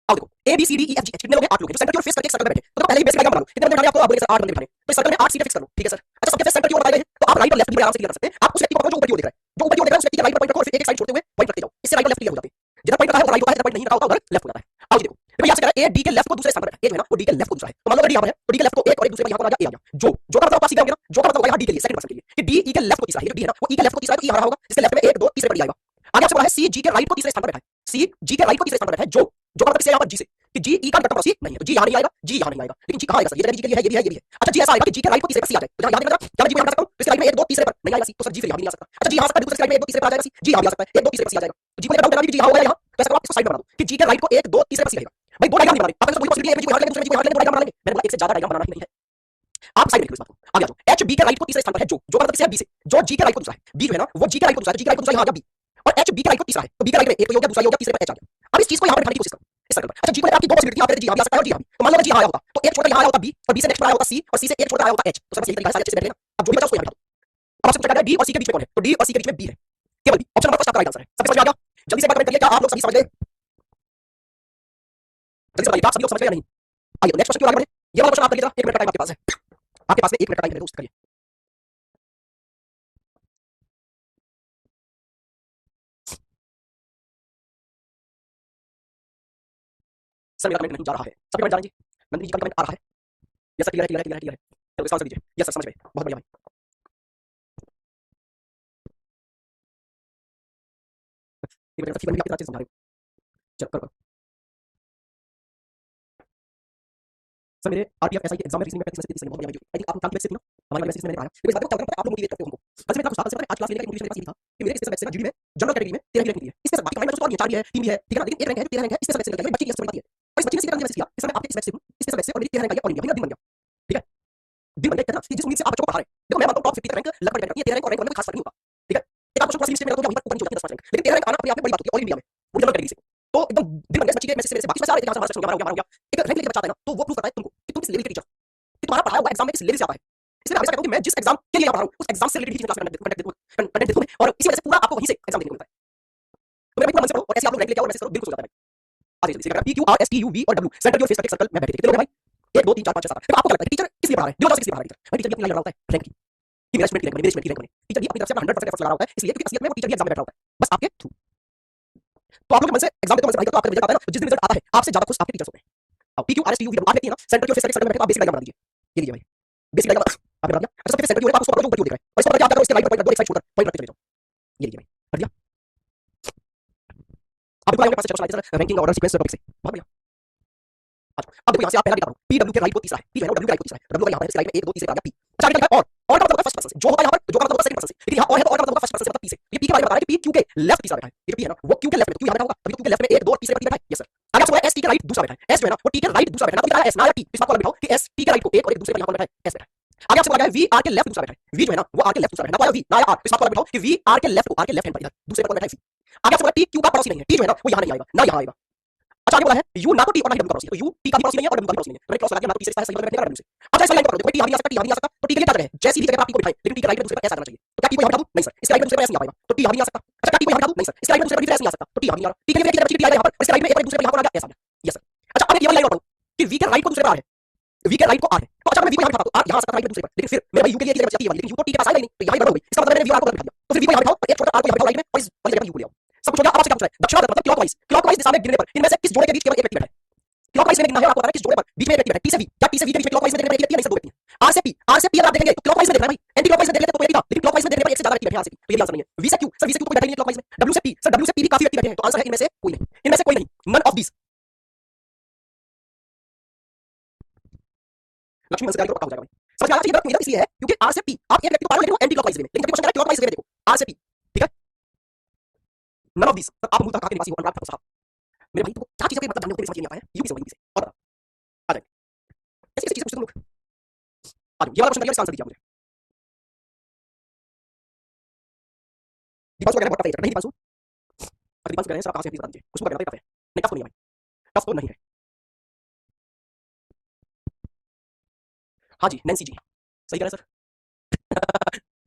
आओ देखो A B C D E F G H कितने लोग हैं 8 लोग हैं जो सेंटर की ओर फेस करके एक सर्कल में बैठे तो पहले ही बेस डायग्राम बना लो कितने बंदे बिठाने आपको आप बोले सर 8 बंदे बिठाने तो सर्कल में 8 सीटें फिक्स कर लो ठीक है सर अच्छा सबके फेस सेंटर की ओर बताए गए तो आप राइट और लेफ्ट भी आराम से क्लियर कर सकते हैं आप उस व्यक्ति को जो ऊपर की ओर देख रहा है जो ऊपर की ओर देख रहा है उस व्यक्ति के राइट पर पॉइंट रखो और फिर एक साइड छोड़ते हुए पॉइंट रखते जाओ इससे राइट और लेफ्ट क्लियर हो जाते हैं जितना पॉइंट रखा है वो राइट होता है जितना पॉइंट नहीं रखा होता उधर लेफ्ट हो जाता है आओ जी देखो तो यहाँ से कह रहा है ए डी के लेफ्ट को दूसरे स्थान पर है ए जो है ना वो डी के लेफ्ट को दूसरा है तो मान लो अगर डी यहाँ पर है तो डी के लेफ्ट को एक और एक दूसरे पर यहाँ पर आ गया ए आ गया जो का मतलब आप सीधा होगा ना जो का मतलब होगा यहाँ डी के लिए सेकंड पर्सन के लिए कि डी ई के लेफ्ट को तीसरा है डी है ना वो ई के लेफ्ट को तीसरा है तो ई हमारा होगा इसके लेफ्ट में 1 2 तीसरे पर डी आएगा आगे आपसे बोला है सी जी के राइट को तीसरे स्थान पर बैठा है सी जी के राइट को तीसरे स्थान पर बैठा है जो का मतलब किससे यहाँ पर जी से कि जी ई का कट सी नहीं है तो जी यहाँ नहीं आएगा जी यहाँ नहीं आएगा लेकिन जी कहाँ आएगा सर ये जी के लिए है ये भी है ये भी है अच्छा जी ऐसा आएगा कि जी के राइट को तीसरे पर सी आ जाए तो यहाँ याद क्या मैं जी को यहाँ सकता हूँ इसके राइट में 1 2 तीसरे पर नहीं आएगा सी तो सर जी फिर यहाँ नहीं आ सकता अच्छा जी यहाँ सकता है दूसरे राइट में 1 2 तीसरे पर आ जाएगा सी जी यहाँ भी आ सकता है 1 2 तीसरे पर सी आ जाएगा तो जी को डाउट है जी यहाँ होगा यहाँ तो ऐसा आप इसको साइड में बना दो कि जी के राइट को 1 2 तीसरे पर सी रहेगा भाई दो डायग्राम नहीं बना रहे आप कोई पॉसिबिलिटी है कि जी को यहाँ लेंगे दूसरे जी को यहाँ लेंगे दो डायग्राम बना लेंगे मैंने बोला एक से ज्यादा डायग्राम बनाना ही नहीं है आप साइड में लिखो इस बात को आगे आ जाओ एच बी के राइट को तीसरे स्थान पर है जो का मतलब किससे है बी से जो जी के राइट को दूसरा है बी जो है ना वो जी के राइट को दूसरा है जी के राइट को दूसरा यहाँ आ गया बी और एच बी के राइट को तीसरा है तो बी के राइट में एक तो हो गया दूसरा हो गया तीसरे पर एच आ गया अब इस चीज को यहाँ पर बैठाने की कोशिश करो इस सर्कल पर अच्छा जी को आपकी दो पॉसिबिलिटी यहाँ पे जी यहाँ भी आ सकता है और जी यहाँ भी तो मान लो जी यहाँ आया होता तो एक छोटा यहाँ आया होता बी और बी से नेक्स्ट आया होता सी और सी से एक छोटा आया होता एच तो सब यही तरीका है अच्छे से बैठ लेना अब जो भी बचा उसको यहाँ बैठा दो अब आपसे पूछा गया डी और सी के बीच में कौन है तो डी और सी के बीच में बी है केवल बी ऑप्शन नंबर फर्स्ट आपका राइट आंसर है सबसे समझ में आ गया जल्दी से कमेंट करिए क्या आप लोग सभी समझ गए जल्दी से बताइए आप सभी लोग समझ गए या नहीं आइए नेक्स्ट क्वेश्चन की ओर आगे बढ़े ये वाला क्वेश्चन आप करिएगा 1 मिनट का टाइम आपके पास है आपके पास में 1 मिनट का टाइम है दोस्त करिए सर मेरा कमेंट नहीं जा रहा है सबके कमेंट जा रहे हैं जी नंदिनी जी का कमेंट आ रहा है यस सर क्लियर है चलो इसका आंसर दीजिए यस सर समझ गए बहुत बढ़िया भाई ये मेरा फीवर भी आपके तरह से समझा रहे हो चलो करो सर मेरे आरटीएफ एसआई के एग्जाम में रीजनिंग में 35 से 30 बहुत बढ़िया आई थिंक आप काफी अच्छे थे ना हमारी मैसेज में मैंने पाया लेकिन इस बात को क्या आप लोग मोटिवेट करते हो हमको बस मैं कुछ आज क्लास लेने का मोटिवेशन मेरे पास ये था कि मेरे स्पेशल बैच से जीडी में जनरल कैटेगरी में 13 रैंक मिली है इसमें से बाकी कमांड में तो और 4 भी है 3 भी है ठीक है ना लेकिन 1 रैंक है 13 रैंक है स्पेशल बैच से बच्ची की स्टोरी बताती है और इस बच्ची ने सीधा मैसेज किया कि सर मैं आपके इस बैच से हूं स्पेशल बैच से और मेरी 13 रैंक आई है और इंडिया दिन बन गया ठीक है दिन बन गया ना जिस उम्मीद से आप बच्चों को पढ़ा रहे हैं देखो मैं मानता हूं टॉप 50 रैंक लगभग डिपेंड करती है 13 रैंक और रैंक में खास फर्क नहीं होता ठीक है एक आप क्वेश्चन सीरीज में मेरा तो ऊपर नीचे होता है 10 रैंक लेकिन 13 रैंक आना अपने आप में बड़ी बात होती है ऑल इंडिया में वो जनरल कैटेगरी से तो एकदम दिन बन गया बच्ची के मैसेज से बाकी सारे जहां से हमारा सेक्शन हमारा हो गया एक रैंक लेके बच्चा आता है ना तो वो प्रूफ करता है तुमको कि तुम किस लेवल के टीचर कि तुम्हारा पढ़ाया हुआ एग्जाम में किस लेवल से आता है इसलिए मैं हमेशा कहता हूं कि मैं जिस एग्जाम के लिए पढ़ा रहा हूं उस एग्जाम से रिलेटेड क्लास में कंटेंट देता हूं और इसी वजह से पूरा आपको वहीं से एग्जाम देने को मिलता है तो मेरा पूरा मन से पढ़ो और ऐसे आप लोग रैंक लेके आओ और मैसेज करो बिल्कुल हो जाता है आगे जल्दी से P Q R S T U V और डब्ल्यू सेंटर की और फेस करके सर्कल में बैठे कितने लोग हैं भाई 1 2 3 4 5 6 7 देखो आपको क्या लगता है टीचर किस लिए पढ़ा रहा है बिना किस लिए पढ़ा रहा है टीचर भाई टीचर भी अपनी लाइन लगा होता है रैंक की मैनेजमेंट की रैंक बने टीचर भी अपनी तरफ से 100% एफर्ट लगा रहा होता है इसलिए क्योंकि असलियत में वो टीचर भी एग्जाम में बैठा होता है बस आपके थ्रू तो आप लोग मन से एग्जाम देते हो मन से पढ़ाई करते हो आपका रिजल्ट आता है ना जिस दिन रिजल्ट आता है आपसे ज्यादा खुश आपके टीचर्स होते हैं अब P Q R S T U V W आप देखिए ना सेंटर की और फेस करके सर्कल में बैठे तो आप बेसिक डायग्राम बना दीजिए ये लीजिए भाई बेसिक डायग्राम आपने बना दिया अच्छा सबसे सेंटर की ओर आप उसको पकड़ो ऊपर की ओर देख रहे हैं और इसको पकड़ के आप क्या करो इसके राइट पर पॉइंट दो एक साइड छोड़कर पॉइंट रखते चले जाओ ये लीजिए भाई कर दिया अब देखो आपके पास चलो sir ranking order sequence topic से बहुत बढ़िया अब देखो यहां से आप पहला दिखा रहा हूं पी डब्ल्यू के राइट को तीसरा है पी है डब्ल्यू के राइट को तीसरा है डब्ल्यू का यहां पर इसके राइट में 1 2 तीसरे पे आ गया पी अच्छा आगे लिखा है और का मतलब फर्स्ट पर्सन जो होता है यहां पर जो का मतलब सेकंड पर्सन से लेकिन यहां और है तो और का मतलब फर्स्ट पर्सन मतलब पी से ये पी के बारे में बता रहा है कि पी क्यू के लेफ्ट तीसरा बैठा है ये पी है ना वो क्यू के लेफ्ट में क्यू यहां बैठा होगा तभी क्यू के लेफ्ट में 1 2 तीसरे पर बैठा है यस सर आगे आपसे एस टी के राइट दूसरा बैठा है एस जो है ना वो टी के राइट दूसरा बैठा है तो क्या है एस ना या टी इस बात को अलग बिठाओ कि एस टी के राइट को एक और एक दूसरे पर यहां पर बैठा है एस बैठा है आगे आपसे बोला गया है वी आर के लेफ्ट दूसरा बैठा है वी जो है ना वो आर के लेफ्ट दूसरा बैठा है ना तो वी ना आर इस बात को अलग बिठाओ कि वी आर के लेफ्ट हैंड पर इधर दूसरे पर बैठा है सी आगे आपसे बोला टी क्यू का पड़ोसी नहीं है टी जो है ना वो यहां नहीं आएगा ना यहां आएगा अच्छा आगे बोला है यू ना तो टी और ना ही डब्ल्यू का पड़ोसी है तो यू टी का भी पड़ोसी नहीं है और डब्ल्यू का भी पड़ोसी नहीं है तो क्रॉस लगा दिया ना तो टी से सही पर बैठने का डब्ल्यू से अच्छा इस लाइन पर देखो टी यहां नहीं आ सकता टी यहां नहीं आ सकता तो टी के लिए क्या जगह है जैसी भी जगह पर आप टी को बिठाएं लेकिन टी के राइट में दूसरे पर ऐसा आना चाहिए तो क्या टी को यहां बिठा दूं नहीं सर इसके राइट में दूसरे पर ऐसे नहीं आ पाएगा तो टी यहां नहीं आ सकता अच्छा टी को यहां बिठा दूं नहीं सर इसके राइट में दूसरे पर भी ऐसे नहीं आ सकता तो टी यहां नहीं आ रहा टी के लिए टी आ गया यहां पर इसके राइट में एक और दूसरे पर यहां पर आ गया ऐसा आ गया यस सर अच्छा अब एक ये वाली लाइन और पढ़ो कि वी के राइट को दूसरे पर आर है, वी के राइट को आर है, तो अच्छा मैं वी को यहां बिठाता हूं, आर यहां आ सकता है राइट दूसरे पर, लेकिन फिर मेरा यू के लिए ये जाती है वाली, लेकिन यू तो टी के पास आएगा नहीं, तो यहां ही गड़बड़ हो गई। इसका मतलब मैंने वी आर को बिठा दिया, तो फिर वी को यहां बिठाओ, एक छोटा आर को यहां बिठाओ राइट में, और इस वाली जगह यू को ले आओ। सब कुछ हो गया। अब आपसे क्या पूछ रहा है? दक्षिणावर्त मतलब क्लॉकवाइज दिशा में गिरने पर इनमें से किस जोड़े के बीच केवल एक व्यक्ति बैठा है? क्लॉकवाइज में गिनना है, आपको पता है किस जोड़े पर बीच में एक व्यक्ति बैठा है, टी से वी या टी से वी के बीच में क्लॉकवाइज में देखने पर एक व्यक्ति है, नहीं सब दो व्यक्ति हैं। आर से पी अगर आप देखेंगे तो क्लॉकवाइज में देख रहे हैं भाई, एंटी क्लॉकवाइज में देख लेते तो एक ही था, लेकिन क्लॉकवाइज में देखने पर एक से ज्यादा व्यक्ति बैठे हैं आर से पी, तो ये भी आंसर नहीं है। वी से क्यू, सर वी से क्यू तो कोई बैठा ही नहीं है क्लॉकवाइज में। डब्ल्यू से पी, सर डब्ल्यू से पी भी काफी व्यक्ति बैठे हैं, तो आंसर है इनमें से कोई नहीं, इनमें से कोई नहीं, नन ऑफ दीस। लक्ष्मी मंस का पक्का हो जाएगा भाई। समझ में आ रहा है? ये इसलिए है क्योंकि आर से पी आप एक व्यक्ति को पारो लेकिन वो एंटी क्लॉकवाइज में, लेकिन जब क्वेश्चन करा क्लॉकवाइज में देखो आर से पी, ठीक है, नन ऑफ दीस। अब आप मूलतः कहां के निवासी हो अनुराग ठाकुर साहब? मेरे भाई तुमको चार चीजों के मतलब जानने होते हैं, समझ नहीं आता है, यू से वही से और बता आ जाए ऐसी ऐसी चीजें पूछते तुम लोग। आ जाओ, ये वाला क्वेश्चन करिए, इसका आंसर दीजिए मुझे। दीपांशु वगैरह बहुत टफ है, नहीं दीपांशु, अगर दीपांशु कह रहे हैं सर आप कहां से हैं प्लीज बता दीजिए, उसको कहना टफ है, नहीं टफ तो नहीं है भाई, टफ तो नहीं है। हाँ जी नैन्सी जी सही कह रहे हैं सर।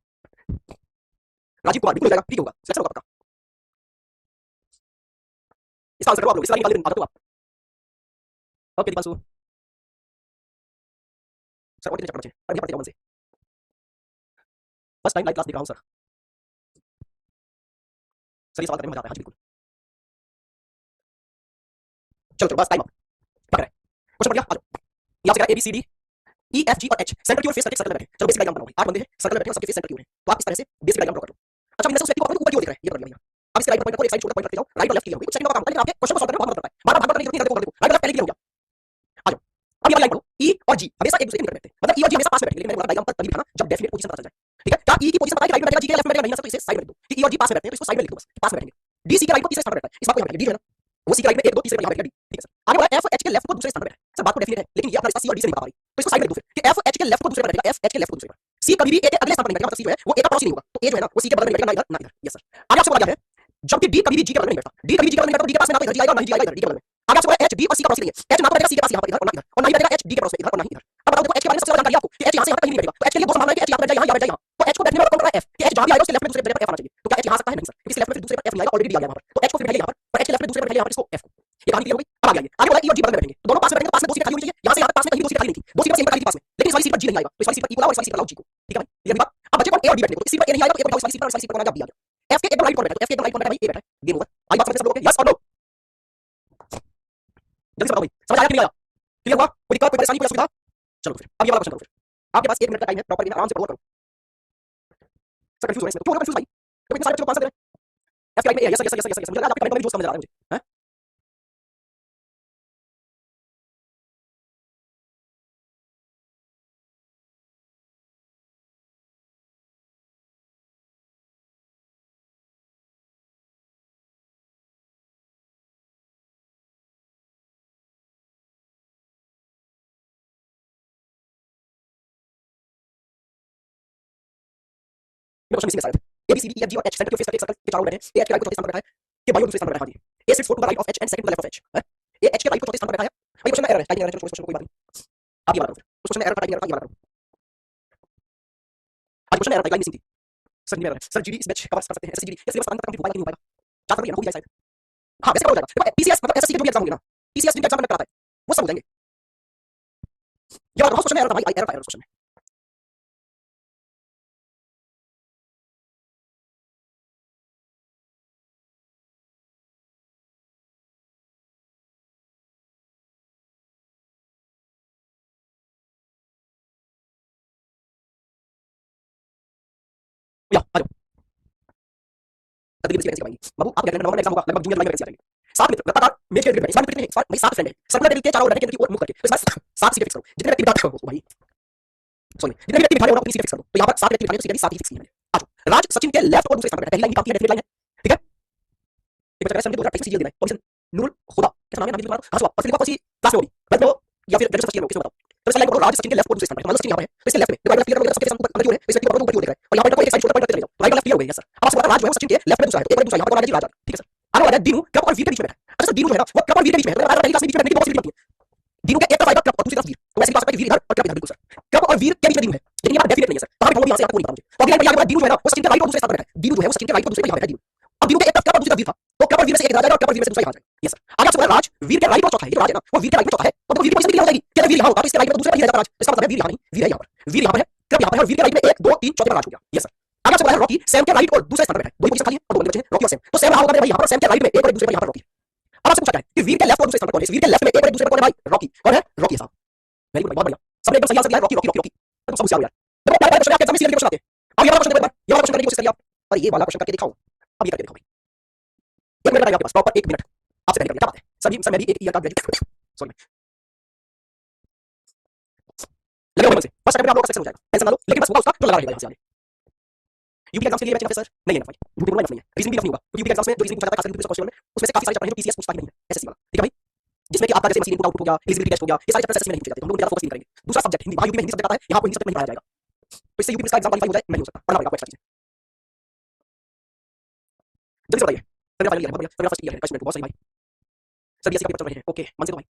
राजीव कुमार बिल्कुल हो जाएगा, ठीक होगा, सिलेक्शन होगा पक्का। इसका आंसर करो आप लोग, इसका निकाल दे आदत हो आप। ओके दीपांशु सर और कितने चैप्टर बचे? अभी पढ़ते जाओ मन से, बस टाइम लाइव क्लास देख रहा हूं सर ये सवाल करने में मजा आता है। हाँ जी बिल्कुल, चलो चलो बस टाइम अप, पकड़ रहे क्वेश्चन बढ़िया। आ जाओ, यहाँ से करा A B C D E F G और एच, सेंटर की ओर फेस करके सर्कल में बैठे, चलो बेसिक डायग्राम बनाओ। 8 बंदे हैं सर्कल में बैठे और सबके फेस सेंटर की ओर है, तो आप इस तरह से बेसिक डायग्राम ड्रॉ कर लो। अच्छा इनमें से उस व्यक्ति को अपने ऊपर की ओर दिख रहा है, ये कर लिया भैया। अब इसके राइट पॉइंट को एक साइड छोटा पॉइंट रखते जाओ, राइट और लेफ्ट की होगी, कुछ सेकंड का काम होता है, लेकिन आपके क्वेश्चन को सॉल्व करने में बहुत मदद करता है। बार-बार भाग करने की जरूरत नहीं है, देखो राइट और लेफ्ट पहले क्लियर हो गया। आ जाओ, अब ये वाली लाइन पढ़ो, ई और जी हमेशा एक दूसरे के निकट बैठते हैं, मतलब ई और जी हमेशा पास में बैठेंगे, लेकिन मैंने डायग्राम पर तभी दिखाना जब डेफिनेट पोजीशन पता चल जाए, ठीक है। क्या ई की पोजीशन पता है कि राइट में बैठेगा, जी के लेफ्ट में बैठेगा, नहीं है तो इसे साइड में लिख दो कि ई और जी पास में बैठते हैं, तो इसको साइड में लिख दो बस, पास में बैठेंगे। डी सी के राइट को तीसरे स्थान पर बैठता है, इस बात को याद रखिए, डी जो है ना वो सी के राइट में 1 2 तीसरे पे यहां बैठेगा डी, ठीक है सर। आगे बोला एफ एच के लेफ्ट को दूसरे स्थान पर बैठा है, सर बात तो डेफिनेट है, लेकिन ये अपना सी और डी से नहीं बता रही, तो इसको साइड में लिख दो फिर कि एफ एच के लेफ्ट को दूसरे पर बैठेगा, एफ एच के लेफ्ट को दूसरे पर। सी कभी भी ए के अगले स्थान पर नहीं बैठेगा, मतलब सी जो है वो ए का पड़ोसी नहीं होगा, तो ए जो है ना वो सी के बगल में बैठेगा, ना इधर ना इधर, यस सर। आगे आपसे बोला गया है जबकि डी कभी भी जी के बगल में नहीं बैठता, डी कभी जी के बगल में बैठता तो डी के पास में ना तो इधर जी आएगा, ना ही जी आएगा इधर, डी के बगल में। आगे आपसे बोला एच डी और सी का पड़ोसी नहीं है, एच ना तो बैठेगा सी के पास यहां पर इधर और ना इधर, और ना ही बैठेगा एच डी के पड़ोस में इधर और ना ही इधर। अब बताओ देखो एच के बारे में सबसे ज्यादा जानकारी आपको कि एच यहां से यहां तक कहीं नहीं बैठेगा, तो एच के लिए दो संभावना है कि एच यहां पर बैठ जाए, यहां बैठ जाए, यहां, तो एच को बैठने में कौन कर रहा है एफ, कि एच जहां भी आएगा उसके लेफ्ट में दूसरे बैठे पर एफ आना चाहिए, तो क्या एच यहां आ सकता है? नहीं सर, क्योंकि लेफ्ट में दूसरे पर एफ नहीं आएगा, ऑलरेडी डी आ गया वहां पर, तो एच को फिर बैठेगा यहां पर, और एच के लेफ्ट में दूसरे पर बैठेगा यहां पर, इसको एफ को। ये कहानी क्लियर हो गई? अब आगे आइए, आगे बोला ई और जी बगल में बैठेंगे, तो दोनों पास में बैठेंगे, तो पास में दो सीटें खाली होनी चाहिए, यहां से यहां तक पास में कहीं भी दो सीटें खाली नहीं थी, दो सीटें सेम खाली थी पास में, लेकिन इस वाली सीट पर जी नहीं आएगा, तो इस वाली सीट पर ई को लाओ और इस वाली सीट पर लाओ जी को, ठीक है भाई, ये अगली बात। अब बच्चे कौन ए और बी बैठने को, तो इस सीट पर ए नहीं आएगा तो ए को लाओ इस वाली सीट पर और इस वाली सीट पर लाओ, जब बी आ गया। एफ के एकदम राइट कौन बैठा है? एफ के एकदम राइट कौन बैठा है भाई? ए बैठा है, गेम ओवर। आई बात समझ सब लोगों को, यस और नो? जल्दी से बताओ भाई, समझ आया कि नहीं आया? क्लियर हुआ? कोई दिक्कत, कोई परेशानी, कोई असुविधा? चलो फिर अब ये वाला क्वेश्चन करो फिर, आपके पास 1 मिनट का टाइम है, प्रॉपर आराम से पढ़ो करो। सर कंफ्यूज हो रहे हैं इसमें, क्यों हो कंफ्यूज भाई? देखो इतने सारे बच्चों को आंसर दे रहे हैं, एफ के राइट में ए, यस यस यस यस, मुझे लगा आपके कमेंट में भी जो समझ आ रहा है मुझे, हैं? क्वेश्चन इसी में शायद A B C D E F G और एच सेंटर की फेस करके सर्कल के चारों बैठे हैं, ए एच के राइट को चौथे स्थान पर बैठा है, के बाई और दूसरे स्थान पर बैठा है। हाँ जी, A sits to the right of H and second to the left of H, है ए एच के राइट को चौथे स्थान पर बैठा है। भाई क्वेश्चन में एरर है, टाइपिंग एरर है, चलो क्वेश्चन कोई बात नहीं, आप ये वाला करो फिर, उस क्वेश्चन में एरर टाइपिंग एरर, ये वाला करो। आज क्वेश्चन में एरर लाइन मिसिंग थी सर, जी में एरर है सर, जीडी इस बैच कवर कर सकते हैं, एसजीडी ये सिलेबस कंप्लीट हो पाएगा कि नहीं हो पाएगा, चार फरवरी है ना, हो गया शायद। हां वैसे कवर हो जाएगा, देखो पीसीएस मतलब एसएससी के जो भी एग्जाम होंगे ना, पीसीएस जिनका एग्जाम कंडक्ट कराता है वो सब हो जाएंगे। ये वाला क्वेश्चन में एरर था भाई, एरर क्वेश्चन में। या आ जाओ, तभी वैकेंसी पाएंगे बाबू, आप क्या नवंबर में एग्जाम होगा, लगभग जूनियर लाइन में वैकेंसी आ जाएगी। 7 मिनट लगातार मेज के इर्द गिर्द बैठे, 7 मिनट कितने हैं? भाई 7 फ्रेंड है, सर्कुलर टेबल के चारों ओर केंद्र की ओर मुख करके, तो इसमें 7 सीटें फिक्स करो, जितने व्यक्ति बिठाते हो भाई, सॉरी जितने व्यक्ति बिठाने हो अपनी सीटें फिक्स कर दो, तो यहाँ पर 7 व्यक्ति बिठाने तो सीटें 7 ही फिक्स की है। आ जाओ, राज सचिन के लेफ्ट और दूसरे स्थान पर बैठा है, पहली लाइन काफी है, डेफिनेट लाइन है, ठीक है। एक बच्चा समझे 2023 सीजीएल देना है, कमीशन नूरुल हुदा, कैसा नाम है, नाम भी दोबारा, हां सुआ, और फिर कौन सी क्लास में होगी, बस में हो या फिर ग्रेजुएशन फर्स्ट ईयर में हो, किसमें बताओ। तो इस लाइन को राज सचिन के लेफ्ट और दूसरे स्थान पर, मान लो सचिन यहाँ पर है, तो इसके लेफ्ट में देखो, क्लियर करोगे सबके सामने ऊपर अंदर की ओर है, तो इस व्यक्ति को ऊपर की ओर देख रहा है, और यहाँ पर कोई एक साइड छोटा पॉइंट करते चले जाओ, राइट और लेफ्ट क्लियर हो गई है सर। अब आपसे राज जो है सचिन के लेफ्ट में दूसरा है, तो एक दूसरा यहाँ पर कौन आ गया जी, राज, ठीक है सर। आगे वाला दीनू कप और वीर के बीच में बैठा है, अच्छा सर दीनू जो है ना वो कप और वीर के बीच में है, तो पहली क्लास में बीच में बैठने की बहुत सी बनती है, दीनू के एक तरफ आएगा कप और दूसरी तरफ वीर, तो वैसे ही बात है कि वीर इधर और कप इधर, बिल्कुल सर। कप और वीर के बीच में दीनू है, लेकिन यहाँ डेफिनेट नहीं है सर, कहां बिठाऊं यहाँ से आपको नहीं पता मुझे। तो अगली लाइन पर आगे दीनू जो है ना वो सचिन के राइट और दूसरे स्थान पर बैठा है, दीनू जो है वो सचिन के राइट और दूसरे पर यहाँ बैठा है दीनू। अब दीनू के एक तरफ कप और दूसरी तरफ वीर था, तो कप और वीर से एक इधर आ जाएगा और कप और वीर से दूसरा यहाँ आ जाएगा, ये सर आगे आपसे बोला राज वीर के राइट पर चौथा है, ये राज है ना वो वीर के राइट पर चौथा है, और वीर की पोजीशन कितनी हो जाएगी, क्या वीर यहां होगा तो इसके राइट में दूसरे पर जाएगा राज, इसका मतलब है वीर यहां नहीं, वीर है यहां पर, वीर यहां पर है, क्रब यहां पर है, और वीर के राइट में 1 2 3 चौथे पर राज हो गया। ये सर आगे आपसे बोला है रॉकी सैम के राइट और दूसरे स्थान पर बैठा है, दो ही पोजीशन खाली है और दो बंदे बचे हैं रॉकी और सैम, तो सैम यहां होगा भाई यहां पर, सैम के राइट में एक और एक दूसरे पर यहां पर रॉकी। अब आपसे पूछा क्या है कि वीर के लेफ्ट और दूसरे स्थान पर कौन है, वीर के लेफ्ट में एक और एक दूसरे पर कौन है भाई, रॉकी, कौन है रॉकी साहब, वेरी गुड बहुत बढ़िया, सबने एकदम सही आंसर दिया है, रॉकी रॉकी रॉकी, तुम सब होशियार हो यार। देखो प्यारे क्वेश्चन आपके एग्जाम में सीरियल के क्वेश्चन आते हैं, अब ये वाला क्वेश्चन देखो एक बार, ये वाला क्वेश्चन करने की कोशिश करिए आप, और ये वाला क्वेश्चन करके दिखाओ, अब ये करके दिखाओ भाई, 1 मिनट आपके पास, प्रॉपर 1 मिनट आपसे पहले कर लिया, क्या बात है सभी सर, मेरी एक ईयर का ग्रेजुएट सॉरी लगे होने से फर्स्ट अटेम्प्ट में आप लोग का सक्सेस हो जाएगा, टेंशन ना लो, लेकिन बस होगा उसका जो लगा रहेगा यहाँ से आगे। यूपी एग्जाम्स के लिए बैच सर नहीं है ना भाई, यूपी में नहीं है, रीजन भी नहीं होगा, क्योंकि यूपी एग्जाम्स में जो रीजनिंग पूछा जाता है खास करके क्वेश्चन में उसमें से काफी सारे चैप्टर हैं जो पीसीएस पूछता ही नहीं है, एसएससी वाला, ठीक है भाई, जिसमें कि आपका जैसे मशीन इनपुट आउटपुट हो गया, एलिजिबिलिटी टेस्ट हो गया, ये सारे चैप्टर एसएससी में नहीं पूछे जाते, हम लोग ज्यादा फोकस नहीं करेंगे। दूसरा सब्जेक्ट हिंदी, वहां यूपी में हिंदी सब्जेक्ट आता है, यहाँ कोई हिंदी सब्जेक्ट नहीं पढ़ाया जाएगा, तो इससे यूपी में इसका एग्जाम क्वालीफाई हो जाए नहीं हो सकता, पढ़ना पड़ेगा आपको एक्स्ट्रा चीजें। जल्दी से बताइए सर, फाइनल ईयर है, बहुत बढ़िया सर, फर्स्ट ईयर है, स्टूडेंट बहुत सही भाई सर, बीएससी का पेपर चल रहे हैं, ओके मन से तो भाई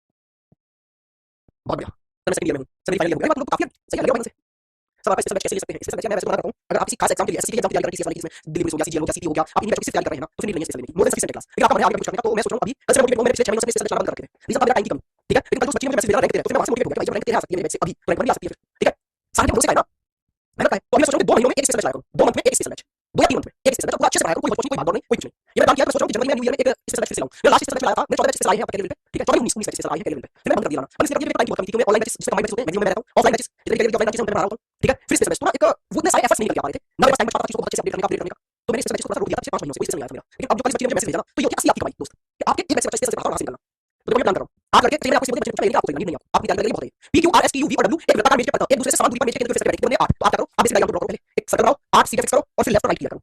बहुत बढ़िया सर, मैं सेकंड ईयर में हूं सर, मेरी फाइनल ईयर हो गया, बात लोग काफी सही लगे मन से सब आप स्पेशल बैच कैसे ले सकते हैं, स्पेशल बैच मैं वैसे बताता हूं, अगर आप किसी खास एग्जाम के लिए एसएससी के एग्जाम की तैयारी कर रहे हैं, किसी वाले जिसमें दिल्ली पुलिस हो गया, सीजीएल हो गया, सीपी हो गया, आप इन बैच की तैयारी कर रहे हैं ना, तो फिर नहीं लेंगे स्पेशल में मोर देन सफिशिएंट क्लास, लेकिन आपका मन है आगे कुछ करने का, तो मैं सोच रहा हूं अभी कल से मोटिवेट मैंने पिछले 6 महीनों से स्पेशल बैच बंद कर रखे थे, रीजन मेरा टाइम की कमी, ठीक है, लेकिन कल उस बच्चे ने मुझे मैसेज भेजा रैंक दे रहे, तो मैं वहां से मोटिवेट हो गया कि जब रैंक दे आ सकती है मेरे बैच से अभी, तो रैंक बन भी आ सकती है, ठीक है सारे टाइम से का है ना, मैंने कहा तो अभी मैं सोच रहा हूं कि 2 महीनों में एक स्पेशल बैच लगाऊं, 2 मंथ में एक स्पेशल बैच, 2 या 3 मंथ में एक स्पेशल बैच, पूरा अच्छे से पढ़ाया करूं, कोई कोई भाग दौड़ नहीं, कोई कुछ नहीं, ये मैं काम किया, मैं सोच रहा हूं कि जनवरी में न्यू ईयर में एक स्पेशल बैच से लाऊं, मैं लास्ट स्पेशल बैच लाया था, मैं 14 बैच से आए हैं आपके लेवल पे, ठीक है 14 19 बैच से आए हैं के लेवल पे, फिर मैं बंद कर दिया ना, बंद इसलिए करके टाइम बहुत कम थी, क्योंकि ऑनलाइन बैचेस जिससे कंबाइंड बैचेस होते हैं, मैक्सिमम मैं रहता हूं, ऑफलाइन बैचेस जितने भी ऑफलाइन बैचेस मैं पढ़ा रहा हूं, ठीक है, फिर स्पेशल बैच तो ना एक वो इतने सारे एफर्ट्स नहीं कर पा रहे थे, ना मेरे पास टाइम बच पाता था चीजों को अच्छे से अपडेट करने का, तो मैंने स्पेशल बैचेस को थोड़ा रोक दिया था 5 महीनों से, कोई स्पेशल नहीं आया था मेरा, लेकिन अब जो कल इस बच्चे ने मुझे मैसेज भेजा ना, तो ये होती है असली आपकी कमाई दोस्त, कि आपके एक बैच से बच्चे से पढ़ाता हूं, हासिल करना, तो मैं प्लान कर रहा हूं, आप लड़के चाहिए आपको सिर्फ बच्चे नहीं आपको नहीं आपको, आपकी तैयारी करनी बहुत है, P Q R S T U V और डब्ल्यू एक लगातार मेज पे पढ़ता एक दूसरे से समान दूरी पर मेज के एक दूसरे से बैठे, तो 8 तो आप करो, आप इस डायग्राम को ड्रॉ करो, पहले एक सर्कल बनाओ, 8 सीधे फिक्स करो और फिर लेफ्ट और राइट क्लियर करो,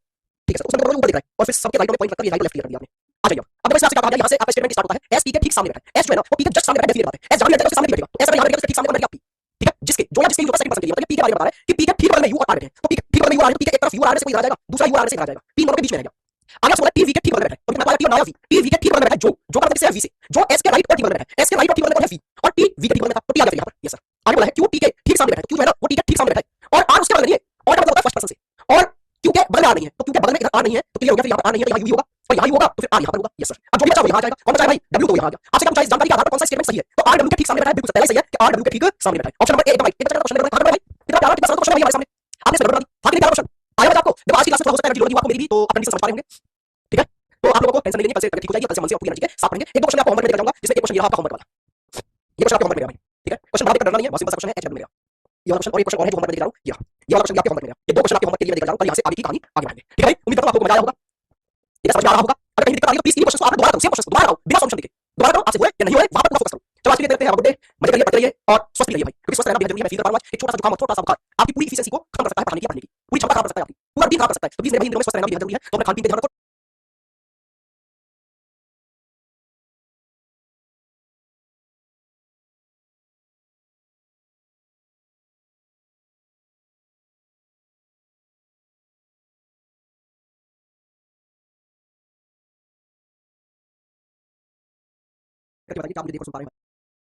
ठीक है सर, उसमें दोनों ऊपर दिख रहा है, और फिर सबके राइट में पॉइंट रखकर ये राइट और लेफ्ट क्लियर कर दिया आपने, आ जाइए अब देखो इससे आपसे क्या कहा गया, यहाँ से आपका स्टेटमेंट स्टार्ट होता है, एस पी के ठीक सामने बैठा है, एस जो है ना वो पी के जस्ट सामने बैठा है, डेफिनेट बात है, एस जहां भी बैठेगा उसके सामने बैठेगा, तो एस अगर यहाँ बैठेगा उसके ठीक सामने बैठेगा पी, ठीक है, जिसके जो या जिसके यूज होता है 70% के लिए, मतलब पी के बारे में बता रहा है कि पी के ठीक बगल में यू और आर बैठे, तो पी के ठीक बगल में यू और आर, पी के एक तरफ यू और आर से कोई आ जाएगा, दूसरा यू और आर से आ जाएगा, पी दोनों के बीच में रहेगा, आगे आपसे बोला टी वी के ठीक बगल में बैठा है, तो मैं बताया टी और नया वी, टी वी के ठीक बगल में बैठा है, जो का मतलब किससे है वी से, जो एस के राइट और ठीक बगल में बैठा है, एस के राइट और ठीक बगल में कौन है वी, और टी वी के ठीक बगल में था, तो टी आ गया यहाँ पर, यस सर आगे बोला है क्यू टी के ठीक सामने बैठा है, क्यू है ना वो टी के ठीक सामने बैठा है, और आर उसके बगल में नहीं है, और का मतलब होता है फर्स्ट पर्सन से, और क्यू के बगल में आ नहीं है, तो क्यू के बगल में इधर आ नहीं है, तो क्लियर हो गया, फिर यहाँ पर आ नहीं है तो यहाँ यू होगा, और यहाँ यू होगा तो फिर आर यहाँ पर होगा, यस सर अब जो भी बचा वो यहाँ जाएगा, कौन बचा है भाई डब्ल्यू, तो यहाँ आ गया, आपसे क्या पूछा इस जानकारी के आधार पर कौन सा स्टेटमेंट सही है, तो आर डब्ल्यू के ठीक सामने बैठा है, बिल्कुल पहले सही है कि आर डब्ल्यू के ठीक सामने बैठा है, ऑप्शन नंबर ए एकदम राइट, एक बचा क्वेश्चन नंबर भाई, इतना प्यारा कितना सरल क्वेश्चन है हमारे सामने, आपने सिलेबस बना दी, बाकी क्या क्वेश्चन आया बता आपको, देखो आज की क्लास में थोड़ा हो सकता है एनर्जी लोड आपको मेरी भी, तो आप कंडीशन समझ पा रहे होंगे, ठीक है, तो आप लोगों को टेंशन नहीं लेनी, कल से ठीक हो जाएगी, कल से मन से अपनी एनर्जी के साथ पढ़ेंगे, एक दो क्वेश्चन आपको होमवर्क में देकर जाऊंगा, जिसमें एक क्वेश्चन ये रहा आपका होमवर्क वाला, ये क्वेश्चन आपका होमवर्क में भाई, ठीक है, क्वेश्चन बड़ा करना नहीं है, बहुत सिंपल सा क्वेश्चन है, एच डब्ल्यू में ये वाला क्वेश्चन और एक क्वेश्चन और है जो होमवर्क में देकर जा रहा हूं, ये वाला क्वेश्चन आपके होमवर्क में ये दो क्वेश्चन आपके होमवर्क के लिए मैं देकर जा रहा हूं, और यहां से आगे की कहानी आगे बढ़ाएंगे, ठीक है भाई, उम्मीद करता हूं आपको मजा आया होगा, ठीक है समझ में आ रहा होगा, अगर कहीं दिक्कत आ रही है तो प्लीज इन्हीं क्वेश्चन को आप दोबारा करो, सेम क्वेश्चन दोबारा आओ बिना सॉल्यूशन देके, दोबारा करो, आपसे हुए या नहीं हुए वहां पर पूरा फोकस करो, चलो आज के लिए देखते हैं, गुड डे, मजे करिए, पढ़ते रहिए और स्वस्थ रहिए भाई, क्योंकि स्वस्थ रहना बेहद जरूरी है, मैं फील कर पा रहा हूं, एक छोटा सा जुकाम और छोटा सा बुखार आपकी पूरी एफिशिएंसी को खत्म कर सकता है, पढ़ाने की पूरी क्षमता खराब कर सकता है, आपकी पूरा दिन खराब कर सकता है, तो प्लीज मेरे भाई इन दिनों में स्वस्थ रहना भी बेहद जरूरी है, तो अपने खान पीन पे ध्यान रखो, करके बताइए क्या आप मुझे देखो सुन पा रहे हैं,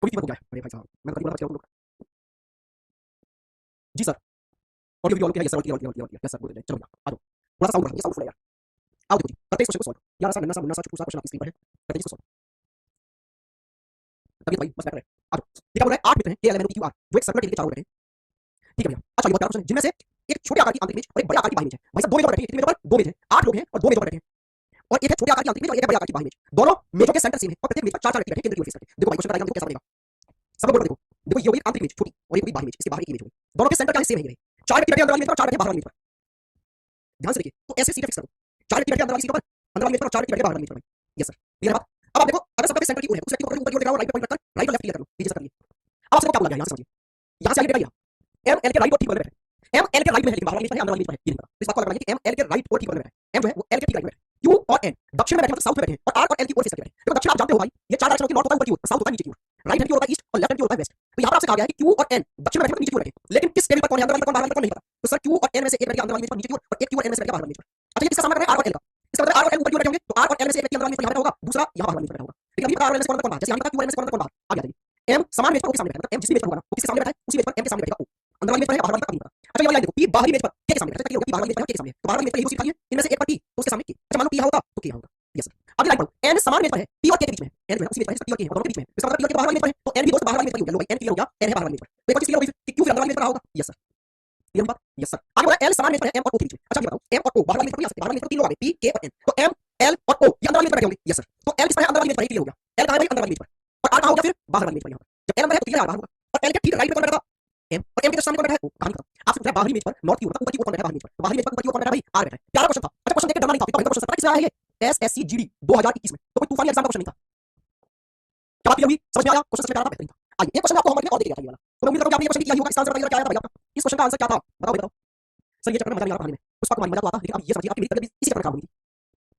कोई कीमत हो गया है अरे भाई साहब, मैं कभी बोला बच्चे लोग, जी सर ऑडियो वीडियो ऑन किया, यस सर ऑन किया, यस सर बोल रहे हैं, चलो आ जाओ, थोड़ा सा साउंड बढ़ा, ये साउंड फुल है यार, आओ देखो जी करते हैं इस क्वेश्चन को सॉल्व, यार सा नन्ना सा मुन्ना सा चुटकू सा क्वेश्चन आपकी स्क्रीन पर है, करते हैं इसको सॉल्व, तभी भाई बस बैठ रहे हैं, आ जाओ, ये क्या बोल रहा है 8 मित्र हैं K L M N O P Q R, जो एक सर्कल के लिए चारों बैठे हैं, ठीक है भैया, अच्छा ये बहुत प्यारा क्वेश्चन है, जिनमें से एक छोटे आकार की आंतरिक मेज और एक बड़े आकार की बाह्य मेज है, भाई साहब दो मेजों पर बैठे हैं, कितने मेजों पर, दो मेज हैं, 8 लोग हैं और दो मेजों पर बैठे हैं, और एक है छोटे आकार की आंतरिक मेज और एक है बड़े आकार की बाह्य मेज, दोनों मेजों के सेंटर सेम है और प्रत्येक मेज पर 4 4 व्यक्ति बैठे हैं केंद्र की ओर फेस करके, देखो भाई क्वेश्चन का डायग्राम देखो कैसा बनेगा, सब लोग देखो, देखो ये होगी आंतरिक मेज छोटी और ये होगी बाह्य मेज, इसके बाहर की मेज होगी, दोनों के सेंटर क्या सेम है, ये 4 व्यक्ति बैठे अंदर वाली मेज पर, 4 बैठे बाहर वाली मेज पर, ध्यान से देखिए, तो ऐसे सीधे फिक्स कर दो, 4 व्यक्ति बैठे अंदर वाली सीट पर, अंदर वाली मेज पर, और 4 व्यक्ति बैठे बाहर वाली मेज पर, यस सर क्लियर है बात, अब आप देखो अगर सबका सेंटर की ओर है उस व्यक्ति को ऊपर की ओर दिखाओ, राइट पे पॉइंट रखकर राइट और लेफ्ट क्लियर कर लो, नीचे से करिए, अब आपसे क्या बोला गया यहाँ से समझिए, यहाँ से आगे बेटा एम एल के राइट और ठीक बगल में बैठे, एम एल के राइट में है लेकिन बाहर वाली मेज पर है, अंदर वाली मेज पर है, ये नहीं पता, इस बात को अलग कि एम एल के राइट और ठीक बगल में बैठे, एम जो है वो एल के ठीक राइट में बैठे, क्यू और एन दक्षिण में बैठे मतलब साउथ में बैठे, और आर और एल की ओर फेस करके बैठे, देखो दक्षिण आप जानते हो भाई ये 4 डायरेक्शन की नॉर्थ होता है ऊपर की ओर, साउथ होता है नीचे की ओर, राइट हैंड की ओर होता है ईस्ट और लेफ्ट हैंड की ओर होता है वेस्ट, तो यहाँ पर आपसे कहा गया है कि क्यू और एन दक्षिण में बैठे नीचे की ओर बैठे, लेकिन किस टेबल पर कौन है अंदर वाली कौन बाहर वाली कौन नहीं पता, तो सर क्यू और एन में से एक बैठेगा अंदर वाली मेज पर नीचे की ओर और एक क्यू और एन में से बैठेगा बाहर वाली मेज पर, अच्छा ये किसका सामना कर रहा है आर और एल का, इसका मतलब आर और एल ऊपर की ओर बैठे होंगे, तो आर और एल में से एक व्यक्ति अंदर वाली मेज पर यहाँ बैठा होगा, दूसरा यहाँ बाहर वाली मेज पर बैठा होगा, लेकिन अभी पता आर और एल में से कौन अंदर कौन बाहर, जैसे यहाँ पता क्यू और एन में से कौन अंदर कौन बाहर, आ गया एम समान मेज पर किसके सामने बैठा है, मतलब एम जिस मेज पर होगा ना वो किसके सामने बैठा है, उसी मेज पर एम के सामने बैठेगा, ओ अंदर वाली मेज पर है बाहर वाली का नहीं पता, अच्छा ये वाला देखो पी बाहरी मेज पर के सामने बैठा है, क्या होगा पी बाहर वाली मेज पर के सामने, तो बाहर वाली मेज पर ये सीट खाली है, इनमें से एक पर पी तो उसके सामने की, अच्छा मान लो पी यहाँ होगा तो के यहाँ होगा, यस सर अब लाइन पढ़ो, एन समान मेज पर है पी और के बीच में है, एन जो है उसी में है इसका पी और के है दोनों के बीच में है इसका मतलब पी और के बाहर वाले में है तो एन भी दोस्त बाहर वाले में हो गया लो भाई एन क्लियर हो गया एन है बाहर वाले में तो एक और चीज क्लियर हो गई कि क्यू फिर अंदर वाले में होगा यस सर ये बात यस सर आगे बढ़ा एल समान में है एम और ओ के बीच में अच्छा ये बताओ एम और ओ बाहर वाले में आ सकते हैं बाहर वाले में तीन लोग आ गए पी के और एन तो एम एल और ओ ये अंदर वाले में होंगे यस सर तो एल किस में अंदर वाले में क्लियर हो गया एल कहां है भाई अंदर वाले में और आर कहां हो गया फिर बाहर वाले में यहां पर जब एल अंदर है तो क्लियर आ बाहर होगा और एल के ठीक राइट में कौन बैठा एम और एम के सामने कौन बैठा है ओ कहां का आपसे पूछा बाहरी इमेज पर नॉर्थ की ऊपर की कौन बैठा है बाहरी इमेज पर बाहरी इमेज पर ऊपर की कौन बैठा है भाई आर बैठा है प्यारा क्वेश्चन था अच्छा क्वेश्चन देख के डरना नहीं था इतना क्वेश्चन पता किससे आया है ये एसएससी जीडी 2021 में तो कोई तूफानी एग्जाम का क्वेश्चन नहीं था क्या बात होगी समझ में आया क्वेश्चन समझ में आ रहा बेहतरीन था आइए ये क्वेश्चन आपको होमवर्क में और देख लिया था ये वाला तो मैं उम्मीद करूंगा आपने ये क्वेश्चन किया ही होगा इसका आंसर बताइए क्या आया था भाई आपका इस क्वेश्चन का आंसर क्या था बताओ बताओ सर ये चक्कर में मजा नहीं आ रहा कहानी में उस वक्त मजा तो आता लेकिन अब ये समझिए आपकी मेरी तबीयत इसी चक्कर में खराब हुई थी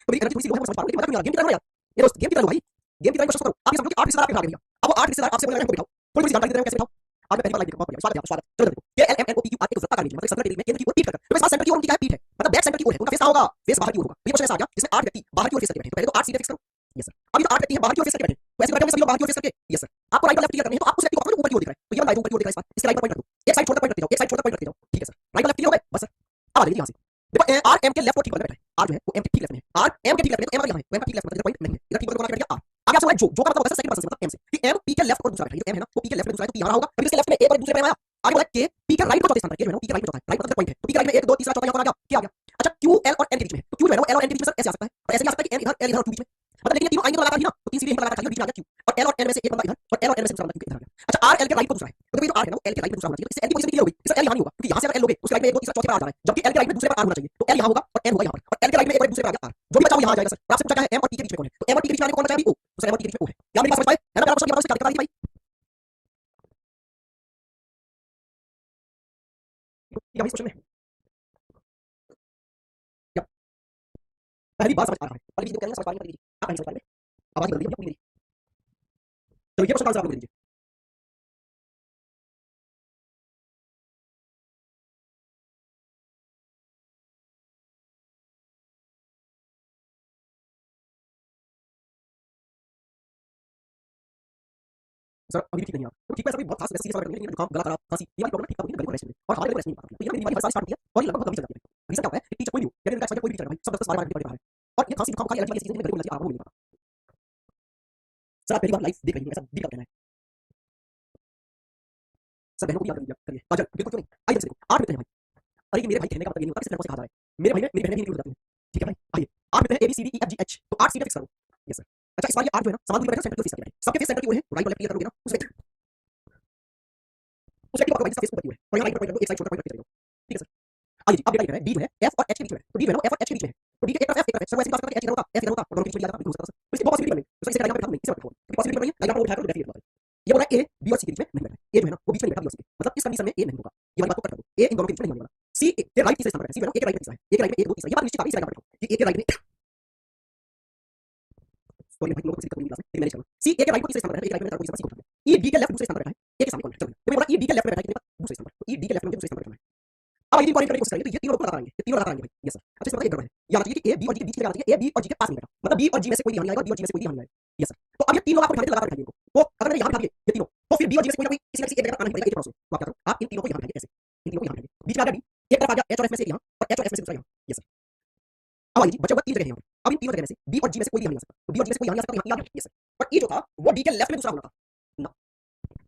तो मेरी एनर्जी थोड़ी सी लो है मैं समझ पा रहा हूं लेकिन मजा क्यों नहीं आ रहा गेम की तरह लो यार ये दोस्त गेम की तरह लो भाई गेम की तरह कोशिश करो आप ये समझो कि 8 रिश्तेदार आपके बिठा दिया अब वो 8 रिश्तेदार आपसे बोल रहे हैं बिठाओ थोड़ी सी जानकारी दे रहे हो कैसे बिठाओ आज मैं पहली बार लाइव देखूंगा बहुत बढ़िया स्वागत है स्वागत चलो देखो ये L M N O P Q R एक वृत्ताकार रीजन मतलब सर्कल के बीच में केंद्र की ओर पीठ करके तो इस बात सेंटर की ओर उनकी क्या है पीठ है मतलब बैक सेंटर की ओर है उनका फेस कहां होगा फेस बाहर की ओर होगा ये क्वेश्चन ऐसा आ गया जिसमें 8 व्यक्ति बाहर की ओर फेस करके बैठे तो पहले तो 8 सीधे फिक्स करो यस सर अभी तो 8 व्यक्ति हैं बाहर की ओर फेस करके बैठे तो ऐसे बैठे होंगे सभी लोग बाहर की ओर फेस करके यस सर आपको राइट और लेफ्ट क्लियर करने हैं तो आप उस व्यक्ति को अपने ऊपर की ओर दिख रहा है तो ये वाला ऊपर की ओर दिख रहा है इस बार इसके राइट पर पॉइंट रख दो एक साइड छोड़कर पॉइंट रखते जाओ एक साइड छोड़कर पॉइंट रखते जाओ ठीक है सर राइट और लेफ्ट क्लियर हो गए बस सर अब आ जाइए यहां से देखो आर एम के लेफ्ट और ठीक बैठा है आर जो है वो एम के ठीक लेफ्ट में है आर एम के ठीक लेफ्ट में तो एम यहां है वो एम का ठीक लेफ्ट मतलब पॉइंट नहीं है इधर ठीक कौन बैठ गया आर आगे आपसे जो का मतलब होता है सेकंड पर्सन से मतलब एम से कि एम पी के लेफ्ट और दूसरा बैठा है तो एम है ना वो पी के लेफ्ट में दूसरा है तो पी यहां होगा अभी इसके लेफ्ट में एक और दूसरे पे आया आगे बोला के पी के राइट को चौथे स्थान पर के जो है ना पी के राइट में चौथा है राइट मतलब पॉइंट है तो पी के राइट में 1 2 तीसरा चौथा यहां पर आ गया क्या आ गया अच्छा क्यू एल और एन के बीच में है तो क्यू जो है ना एल और एन के बीच में सर ऐसे आ सकता है और ऐसे भी आ सकता है कि एन इधर एल इधर और क्यू बीच में मतलब लेकिन ये तीनों आएंगे तो लगातार ही ना तो तीन सीधे यहीं पर लगातार बीच में आ गया क्यू और एल और एन में से एक बंदा इधर और एल और एन में से दूसरा बंदा क्यू इधर आ गया अच्छा आर एल के राइट को दूसरा है तो ये जो आर है ना वो एल के राइट में दूसरा होना चाहिए इससे एल की पोजीशन क्लियर हो गई इससे एल यहां नहीं होगा क्योंकि यहां से अगर एल लोगे उसके राइट में 1 2 तीसरा चौथे पर आ जा रहा है जबकि एल के राइट में दूसरे पर आर होना चाहिए तो एल यहां होगा और एन होगा यहां पर और एल के राइट में एक और दूसरे पर आ गया आर जो भी बचा वो यहां आ जाएगा सर आपसे पूछा है एम और टी के बीच में कौन है तो एम और टी के बीच में आने कौन बचा है अभी ओ तो सर एम और टी के बीच में ओ है क्या मेरी बात समझ पाए है ना मेरा क्वेश्चन ये बताओ इसका क्या दिक्कत आ रही है भाई क्या इस क्वेश्चन में क्या पहली बार समझ आ रहा है पहली चीज को कहना समझ पा रही है आप पहले समझ पा रहे हैं आवाज बंद कर दी तो ये क्वेश्चन का आंसर आप लोग दे दीजिए सर अभी ठीक नहीं आप तो ठीक है सर बहुत खास वैसे सीरियस वाला नहीं जुकाम गला खराब खांसी ये वाली प्रॉब्लम ठीक करनी है गले को रेस्ट में और हमारे को रेस्ट नहीं पाता तो ये मेरी बीमारी हर साल स्टार्ट होती है और ये लगभग कभी चल जाती है रीजन क्या होता है टीचर कोई नहीं यानी इनका कोई भी चल रहा है सब 10 12 घंटे पढ़ रहा है और ये खांसी जुकाम का एलर्जी वाली चीजें मेरे को लगी आराम नहीं पाता सर आप पहली बार लाइव देख रही हैं ऐसा डीप कहना है सर बहनों को याद करिए अजल बिल्कुल क्यों नहीं आइए देखो 8 मिनट है भाई अरे ये मेरे भाई कहने का मतलब ये नहीं होता कि सिर्फ कहा जा रहा है मेरे भाई में मेरी बहनें भी इंक्लूड हो जाती हैं ठीक है भाई आइए 8 मिनट है A B C D E F G H तो 8 सीधे फिक्स करो यस सर अच्छा इस बार ये 8 जो है ना समान दूरी पर सेंटर की ओर फेस करके बैठे सबके फेस सेंटर की ओर है राइट और लेफ्ट क्लियर करोगे ना उस व्यक्ति को भाई फेस ऊपर की ओर है और यहां राइट पर पॉइंट रखो एक साइड छोटा पॉइंट रखते जाओ ठीक है सर आइए जी अब डेटा है डी जो है एफ और एच के बीच में तो डी जो है ना एफ और एच के बीच में है तो डी के एक तरफ एफ एक तरफ एच सर वैसे बात करते हैं एच इधर होता एफ इधर होता और दोनों के बीच में जाता बिल्कुल हो सकता है तो इसकी दो पॉसिबिलिटी बन गई तो इसे यहां पर बैठा नहीं इसे बैठा क्योंकि पॉसिबिलिटी बन गई लाइन पर उठा कर डेफिनेट होता है ये बोला ए बी और सी के बीच में नहीं बैठा ए जो है ना वो बीच में नहीं बैठा बी और सी के मतलब इस कंडीशन में ए नहीं होगा ये वाली बात को कट कर दो ए इन दोनों के बीच में नहीं होने वाला सी के राइट तीसरे स्थान पर है सी जो है ना ए के राइट में तीसरा है ए के राइट में 1 2 तीसरा ये बात निश्चित है इस लाइन पर बैठो ये ए के राइट में सॉरी भाई लोगों को दिक्कत नहीं क्लास में लेकिन मैनेज करना सी ए के राइट को तीसरे स्थान पर है ए के राइट में तीसरा सी को उठा दिया ई डी के लेफ्ट दूसरे स्थान पर बैठा है ए के सामने कौन है चलो तो मैं बोला ई डी के लेफ्ट में बैठा है कितने दूसरे स्थान पर तो ई डी के लेफ्ट में दूसरे स्थान पर बैठा है अब यदि पॉइंट करने की कोशिश करेंगे तो ये तीनों लोग लगातार आएंगे ये तीनों लगातार आएंगे भाई यस सर अच्छा इसमें एक गड़बड़ है याद रखिए कि ए बी और जी के बीच में जाना चाहिए ए बी और जी के पास में बैठा मतलब बी और जी में से कोई ध्यान नहीं आएगा बी और जी में से कोई ध्यान नहीं आएगा यस सर तो अब ये तीन लोग आपको ध्यान देते लगातार बैठाइए इनको तो अगर मैंने यहां बैठा दिए ये तीनों तो फिर बी और जी में से कोई ना कोई किसी ना किसी एक जगह आना ही पड़ेगा एक पड़ोस में तो आप क्या करो आप इन तीनों को यहां बैठाइए ऐसे इन तीनों को यहां बैठाइए बीच में आ गया डी एक तरफ आ गया एच और एफ में से एक यहां और एच और एफ में से दूसरा यहां यस सर अब आइए बचा हुआ तीन जगह है यहां पर अब इन तीनों जगह में से बी और जी में से कोई ध्यान नहीं आ सकता तो बी और जी में से कोई यहां नहीं आ सकता यहां आ गया यस सर और ई जो था वो डी के लेफ्ट में दूसरा होना था ना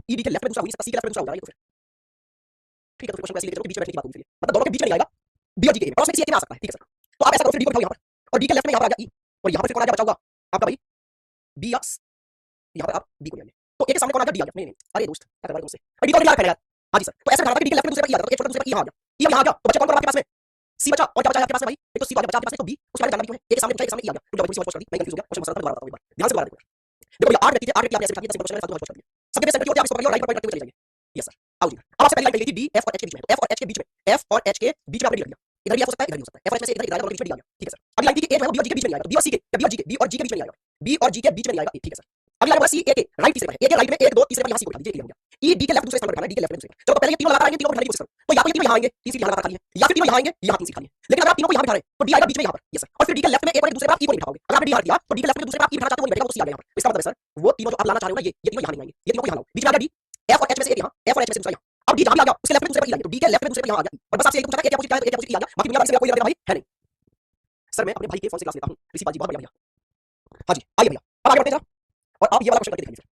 ई डी के लेफ्ट में दूसरा हो सकता सी के लेफ्ट में दूसरा हो जाएगा तो फिर ठीक है तो क्वेश्चन को ऐसे लेके चलो बीच में बैठने की बात होनी चाहिए मतलब दोनों के बीच में नहीं आएगा बी और जी के में पड़ोस में किसी एक में आ सकता है ठीक है सर तो आप ऐसा करो फिर डी को बिठाओ यहां पर और डी के लेफ्ट में यहां पर आ गया ई और यहां पर फिर कौन आ गया बचा होगा आपका भाई बी एक्स यहां पर आप बी को ले आइए तो ए के सामने कौन आ गया डी आ गया नहीं अरे दोस्त क्या कर रहा है तुमसे डी को याद करेगा हां जी सर तो ऐसे कहा था कि डी के लेफ्ट में दूसरे पर ई आ गया तो एक छोटा दूसरे पर ई आ गया ई यहां आ गया तो बचा कौन आपके पास में सी बचा और क्या बचा आपके पास में भाई एक तो सी बचा आपके पास में तो बी उसके बारे में जानना क्यों है एक सामने बचा एक सामने ई आ गया तो जब मुझे सोच कर दी मैं कंफ्यूज हो गया क्वेश्चन मसला दोबारा बताऊं एक बार ध्यान से दोबारा देखो देखो ये 8 व्यक्ति थे 8 व्यक्ति आपने ऐसे बिठा दिए 10 क्वेश्चन में साथ में सबके फेस सेंटर की ओर आप इसको पकड़िए और राइट पर पॉइंट करते हुए चले जाइए यस सर आओ जी अब आपसे पहली लाइन कही थी डी एफ और एच के बीच में एफ और एच के बीच में एफ और एच के बीच में आपने डी लिया इधर भी हो सकता है इधर भी हो सकता है एफ और एच में से इधर इधर बीच में डी आ गया ठीक है सर अगली लाइन थी कि ए जो है बी और जी के बीच में नहीं आएगा बी और सी के बी और जी के बी और जी के बीच में नहीं आएगा बी और जी के बीच में नहीं आएगा ठीक है सर अगला नंबर सी ए के राइट तीसरे पर है ए के राइट में 1 2 तीसरे पर यहां सी को उठा दीजिए क्लियर हो गया ई डी के लेफ्ट दूसरे स्थान पर बैठा है डी के लेफ्ट में दूसरे चलो पहले ये तीनों लगातार आएंगे तीनों को बिठाने की कोशिश करो तो यहां पर ये तीनों यहां आएंगे तीन सीट यहां लगातार खाली है या फिर तीनों यहां आएंगे यहां तीन सीट खाली है लेकिन अगर आप तीनों को यहां बिठा रहे हैं तो डी आएगा बीच में यहां पर यस सर और फिर डी के लेफ्ट में एक और दूसरे पर आप ई को नहीं बिठाओगे अगर आपने डी हटा दिया तो डी के लेफ्ट में दूसरे पर आप ई बिठाना चाहते हो नहीं बैठेगा तो सी आ गया यहां पर इसका मतलब है सर वो तीनों जो आप लाना चाह रहे हो ना ये तीनों यहां नहीं आएंगे ये तीनों को यहां लाओ बीच में आ गया डी एफ और एच में से एक यहां एफ और एच में से दूसरा यहां अब डी जहां भी आ गया उसके लेफ्ट में दूसरे पर ई आ गया तो डी के लेफ्ट में दूसरे पर यहां आ गया और बस आपसे एक पूछा एक अपोजिट क्या है एक अपोजिट ई आ गया बाकी दुनिया भर से कोई भाई है नहीं सर मैं अपने भाई के फोन से क्लास लेता हूं ऋषि बाजी बहुत बढ़िया भैया हां जी आइए भैया अब आगे बढ़ते हैं और आप ये वाला क्वेश्चन करके दिखाइए।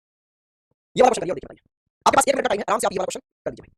ये वाला क्वेश्चन करिए और देखिए बताइए। आपके पास 1 मिनट का टाइम है, आराम से आप ये वाला क्वेश्चन कर दीजिए भाई।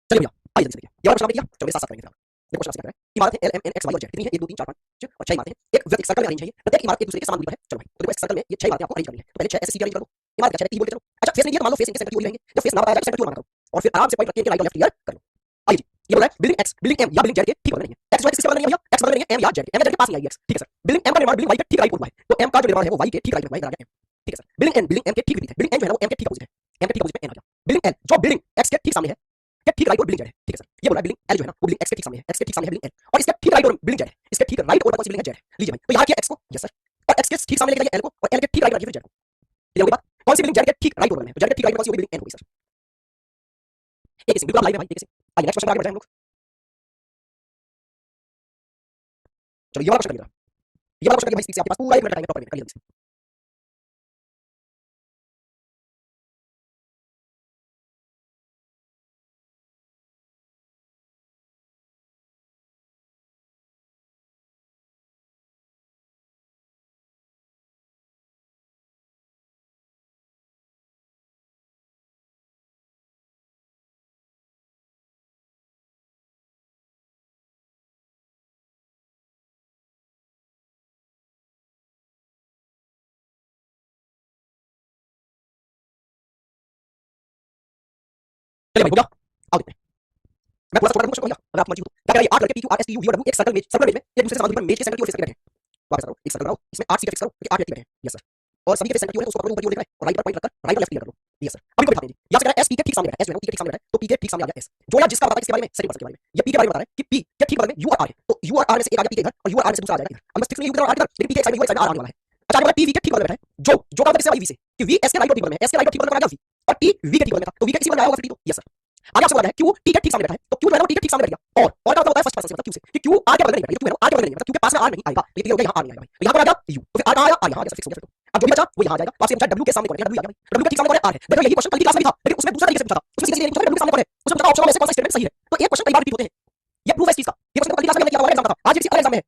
चलिए भैया आइए जल्दी से देखिए। ये वाला क्वेश्चन आपने किया, चलो मेरे साथ साथ करेंगे फिर। देखो क्वेश्चन क्या कह रहा है। इमारतें L M N X Y और जेड कितनी है? 1 2 3 4 5 और 6 इमारतें हैं। एक वृत्त एक सर्कल में अरेंज है ये। प्रत्येक इमारत एक दूसरे के समान दूरी पर है। चलो भाई, तो देखो इस सर्कल में ये 6 इमारतें आपको अरेंज करनी है। तो पहले 6 ऐसे सीधे अरेंज कर दो। इमारत का 6 3 बोल के चलो। अच्छा फेस नहीं दिया तो मान लो फेस इनके सेंटर की ओर रहेंगे। जब फेस ना बताया जाए सेंटर की ओर माना करो और फिर आराम से पॉइंट रख के इनके राइट और लेफ्ट क्लियर कर लो। आइए जी, ये बोल रहा है बिल्डिंग एक्स, बिल्डिंग एम या बिल्डिंग जेड के ठीक बगल में नहीं है। एक्स जो है किसके बगल में नहीं है भैया? एक्स बगल में नहीं है एम या जेड के। एम या जेड के पास नहीं आई एक्स, ठीक है सर। बिल्डिंग एम का निर्माण बिल्डिंग वाई के ठीक राइट पर हुआ है, तो एम का जो निर्माण है वो वाई के ठीक राइट में हुआ है, इधर आ गया एम, ठीक है सर। बिल्डिंग एम के ठीक विपरीत है। बिल्डिंग एन जो है वो एम के ठीक अपोजिट है, एम के ठीक अपोजिट में एन आ गया। बिल्डिंग एल जो बिल्डिंग एक्स के ठीक सामने है, के ठीक राइट और बिल्डिंग जेड है, ठीक है सर। ये बोल रहा है बिल्डिंग एल जो है ना वो बिल्डिंग एक्स के ठीक सामने है, एक्स के ठीक सामने है बिल्डिंग एल और इसके ठीक राइट और बिल्डिंग जेड है, इसके ठीक राइट और कौन सी बिल्डिंग है? जेड है। लीजिए भाई, तो यहाँ किया एक्स को, यस सर, और एक्स के ठीक सामने लेके जाइए एल को और एल के ठीक राइट रखिए फिर जेड को। ये होगी बात। कौन सी बिल्डिंग? जेड के ठीक राइट और में है, तो जेड के ठीक राइट में कौन सी होगी? बिल्डिंग एन होगी सर। एक ही बिल्कुल लाइव है भाई, एक ही। आइए नेक्स्ट क्वेश्चन आगे बढ़ते हैं हम लोग। चलो ये वाला क्वेश्चन करिएगा। ये वाला क्वेश्चन भाई स्पीड से, आपके पास पूरा 1 मिनट टाइम है, प्रॉपर करिए जल्दी से। चलिए भाई हो गया, आओ देखते हैं। मैं पूरा छोटा क्वेश्चन भैया, अगर आपको मर्जी हो तो। क्या कह रहा है? 8 लड़के P Q R S T U V और डब्ल्यू एक सर्कल में एक दूसरे से समान दूरी पर मेज के सेंटर की ओर फेस करके बैठे हैं। वापस करो, एक सर्कल बनाओ, इसमें 8 सीटें फिक्स करो, क्योंकि 8 व्यक्ति बैठे हैं, यस सर। और सभी के फेस सेंटर की ओर है, तो उसको पकड़ो ऊपर की ओर देख रहा है और राइट पर पॉइंट रखकर राइट और लेफ्ट क्लियर कर लो, यस सर। अभी को बिठाते हैं जी। यहाँ से कह रहा है एस पी के ठीक सामने बैठा है, एस जो है ना पी के ठीक सामने बैठा है, तो पी के ठीक सामने आ गया एस। जो या जिसका पता है किसके बारे में? सेकंड पर्सन के बारे में। ये पी के बारे में बता रहा है कि पी के ठीक बगल में यू और आर है, तो यू और आर में से एक आ गया पी के इधर और यू और आर में से दूसरा आ जाएगा इधर। अब बस फिक्स नहीं यू इधर और आर इधर, लेकिन पी के एक साइड में यू एक साइड में आर आने वाला है। अच्छा आगे बोला पी वी के ठीक बगल में बैठा है, जो का मतलब किससे? वी से, कि वी एस के राइट और ठीक बगल में, एस के राइट और ठीक बगल में आ गया वी और टी वी के ठीक बगल में था, तो वी के इसी बगल में आया होगा फिर टी, तो यस सर। आगे आपसे बोला है क्यू टी के ठीक सामने बैठा है, तो क्यू जो है ना टी के ठीक सामने बैठ गया और क्या होता है फर्स्ट पर्सन से, मतलब क्यू से, कि क्यू आर के बगल में नहीं बैठा, क्यू है ना आर के बगल में नहीं बैठा, क्यू के पास में आर नहीं आएगा, ये हो गया यहाँ आर नहीं आएगा भाई, तो यहाँ पर आ गया यू, तो फिर आर कहाँ आया? आर यहाँ आ गया, फिक्स हो गया फिर तो। अब जो भी बचा वो यहाँ आ जाएगा। आपसे पूछा डब्ल्यू के सामने कौन है? डब्ल्यू आ गया भाई, डब्ल्यू के ठीक सामने कौन है? आर है। देखो यही क्वेश्चन कल की क्लास में भी था, लेकिन उसमें दूसरा तरीके से पूछा था, उसमें सीधे सीधे पूछा डब्ल्यू के सामने कौन है, उसमें पूछा ऑप्शन में से कौन सा स्टेटमेंट सही है। तो एक क्वेश्चन कई बार रिपीट होते हैं, ये प्रूफ है इस चीज का। ये क्वेश्चन कल की क्लास में हमने किया था, हमारे एग्जाम का था, आज ये किसी अलग एग्जाम में है।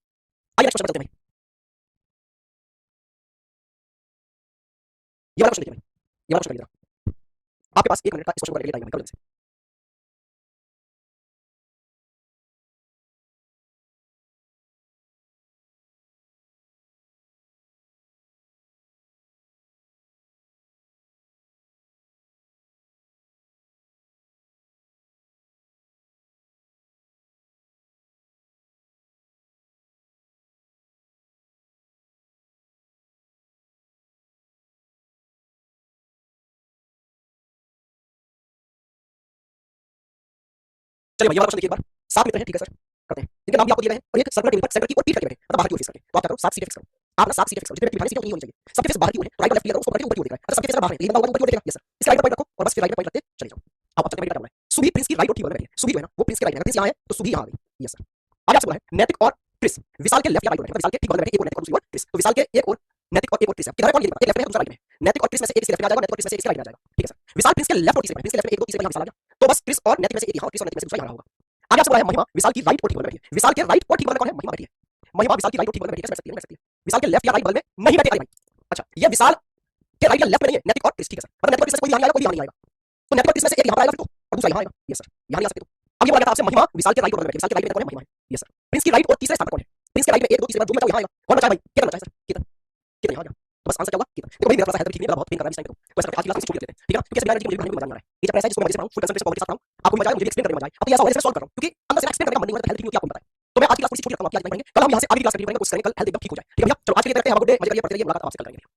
आइए नेक्स्ट क्वेश्चन करते हैं भाई। ये वाला क्वेश्चन देखिए भाई, ये वाला क्वेश्चन करिएगा। आपके पास 1 मिनट का इस क्वेश्चन को करने के लिए टाइम है, करो जल्दी से। चलिए भाई ये वाला क्वेश्चन देखिए एक बार। 7 मित्र हैं, ठीक है सर, करते हैं। इनके नाम भी आपको दिए गए हैं और एक सर्कुलर टेबल पर सेंटर की ओर टीट करके बैठे, मतलब बाहर की ओर फेस करके। तो आप क्या करो, 7 सीटें फिक्स करो। आप ना 7 सीटें फिक्स करो, जितने व्यक्ति बैठे सीटें उतनी होनी चाहिए। सबके फेस बाहर की ओर है, राइट और लेफ्ट क्लियर करो, उसको पकड़ के ऊपर की ओर देख रहा है। अच्छा सबके फेस बाहर है, लेकिन ऊपर की ओर देख रहा है, यस सर। इस राइट पर पॉइंट रखो और बस फिर राइट पर पॉइंट रखते चले जाओ। अब चलते हैं क्या है। सुबी प्रिंस की राइट और ठीक बगल में बैठी है। सुबी जो है ना वो प्रिंस के राइट है, प्रिंस यहाँ है तो सुबी यहाँ आ गई, यस सर। आगे आपसे बोला है नैतिक और ट्रिस, विशाल के लेफ्ट या राइट में, विशाल के ठीक बगल में बैठे, एक और नैतिक और दूसरी ओर ट्रिस, तो विशाल के एक और नैतिक और एक और ट्रिस है। किधर है कौन? ये एक लेफ्ट में है दूसरा राइट में। नैतिक और ट्रिस में से एक इसके लेफ्ट में आ जाएगा, नैतिक और ट्रिस में से एक इसके राइट में आ जाएगा, ठीक है सर। विशाल प्रिंस के लेफ्ट और तीसरे में, प्रिंस के लेफ्ट में एक दो तीसरे में विशाल आ गया, तो बस ट्रिस और नैतिक में से एक यहाँ और ट्रिस और नैतिक में से दूसरा यहाँ होगा। आगे आपसे बोला है महिमा विशाल की राइट और ठीक बगल में बैठी है। विशाल के राइट और ठीक बगल में कौन है? महिमा बैठी है। महिमा विशाल की राइट और ठीक बगल में बैठी है, कैसे बैठ सकती है? विशाल के लेफ्ट या राइट बगल में नहीं बैठे भाई। अच्छा ये विशाल के राइट या लेफ्ट में नहीं है, नैतिक और ट्रिस, ठीक है सर। मतलब नैतिक और ट्रिस में कोई यहाँ आएगा, कोई यहाँ नहीं आएगा, तो नैतिक और ट्रिस में से एक यहाँ पर आएगा फिर तो, और दूसरा यहाँ आएगा, यस सर। यहाँ नहीं आ सकते तो। अब ये बोला था आपसे महिमा विशाल के राइट और बैठी है, विशाल के राइट में कौन है? महिमा है, यस सर। प्रिंस की राइट और तीसरे स्थान पर कौन है? प्रिंस के राइट में एक दो तीसरे जो भी बचा वो यहाँ आएगा, कौन बचा है भाई? केतन बचा है सर, केतन, केतन यहाँ आ गया, तो बस आंसर क्या होगा? केतन। देखो भाई मेरा थोड़ा सा हेल्थ ठीक नहीं है, बहुत पेन कर रहा है इस टाइम पे, तो ऐसा करके आज की क्लास छूट देते हैं, ठीक है ना? क्योंकि बिहार जी मुझे भी मजा नहीं आ रहा है। ये चैप्टर ऐसा है जिसको मैं मजे से पढ़ाऊं, फुल कंसंट्रेशन पावर के साथ पढ़ाऊं, आपको भी मजा आए, मुझे भी एक्सप्लेन करने में मजा आए। अब ये ऐसा हो जैसे सॉल्व कर रहा हूं, क्योंकि अंदर से एक्सप्लेन करने का मन नहीं हो रहा, हेल्थ ठीक नहीं होती, आपको पता है। तो मैं आज की क्लास थोड़ी सी छोटी रखता हूं, आपकी आज पढ़ेंगे, कल हम यहाँ से आगे की क्लास कंटिन्यू करेंगे, कोशिश करेंगे कल हेल्थ एकदम ठीक हो जाए, ठीक है भैया? चलो आज के लिए करते हैं, हैव अ गुड डे, मजे करिए, पढ़ते रहिए, मुलाकात आपसे कल करेंगे।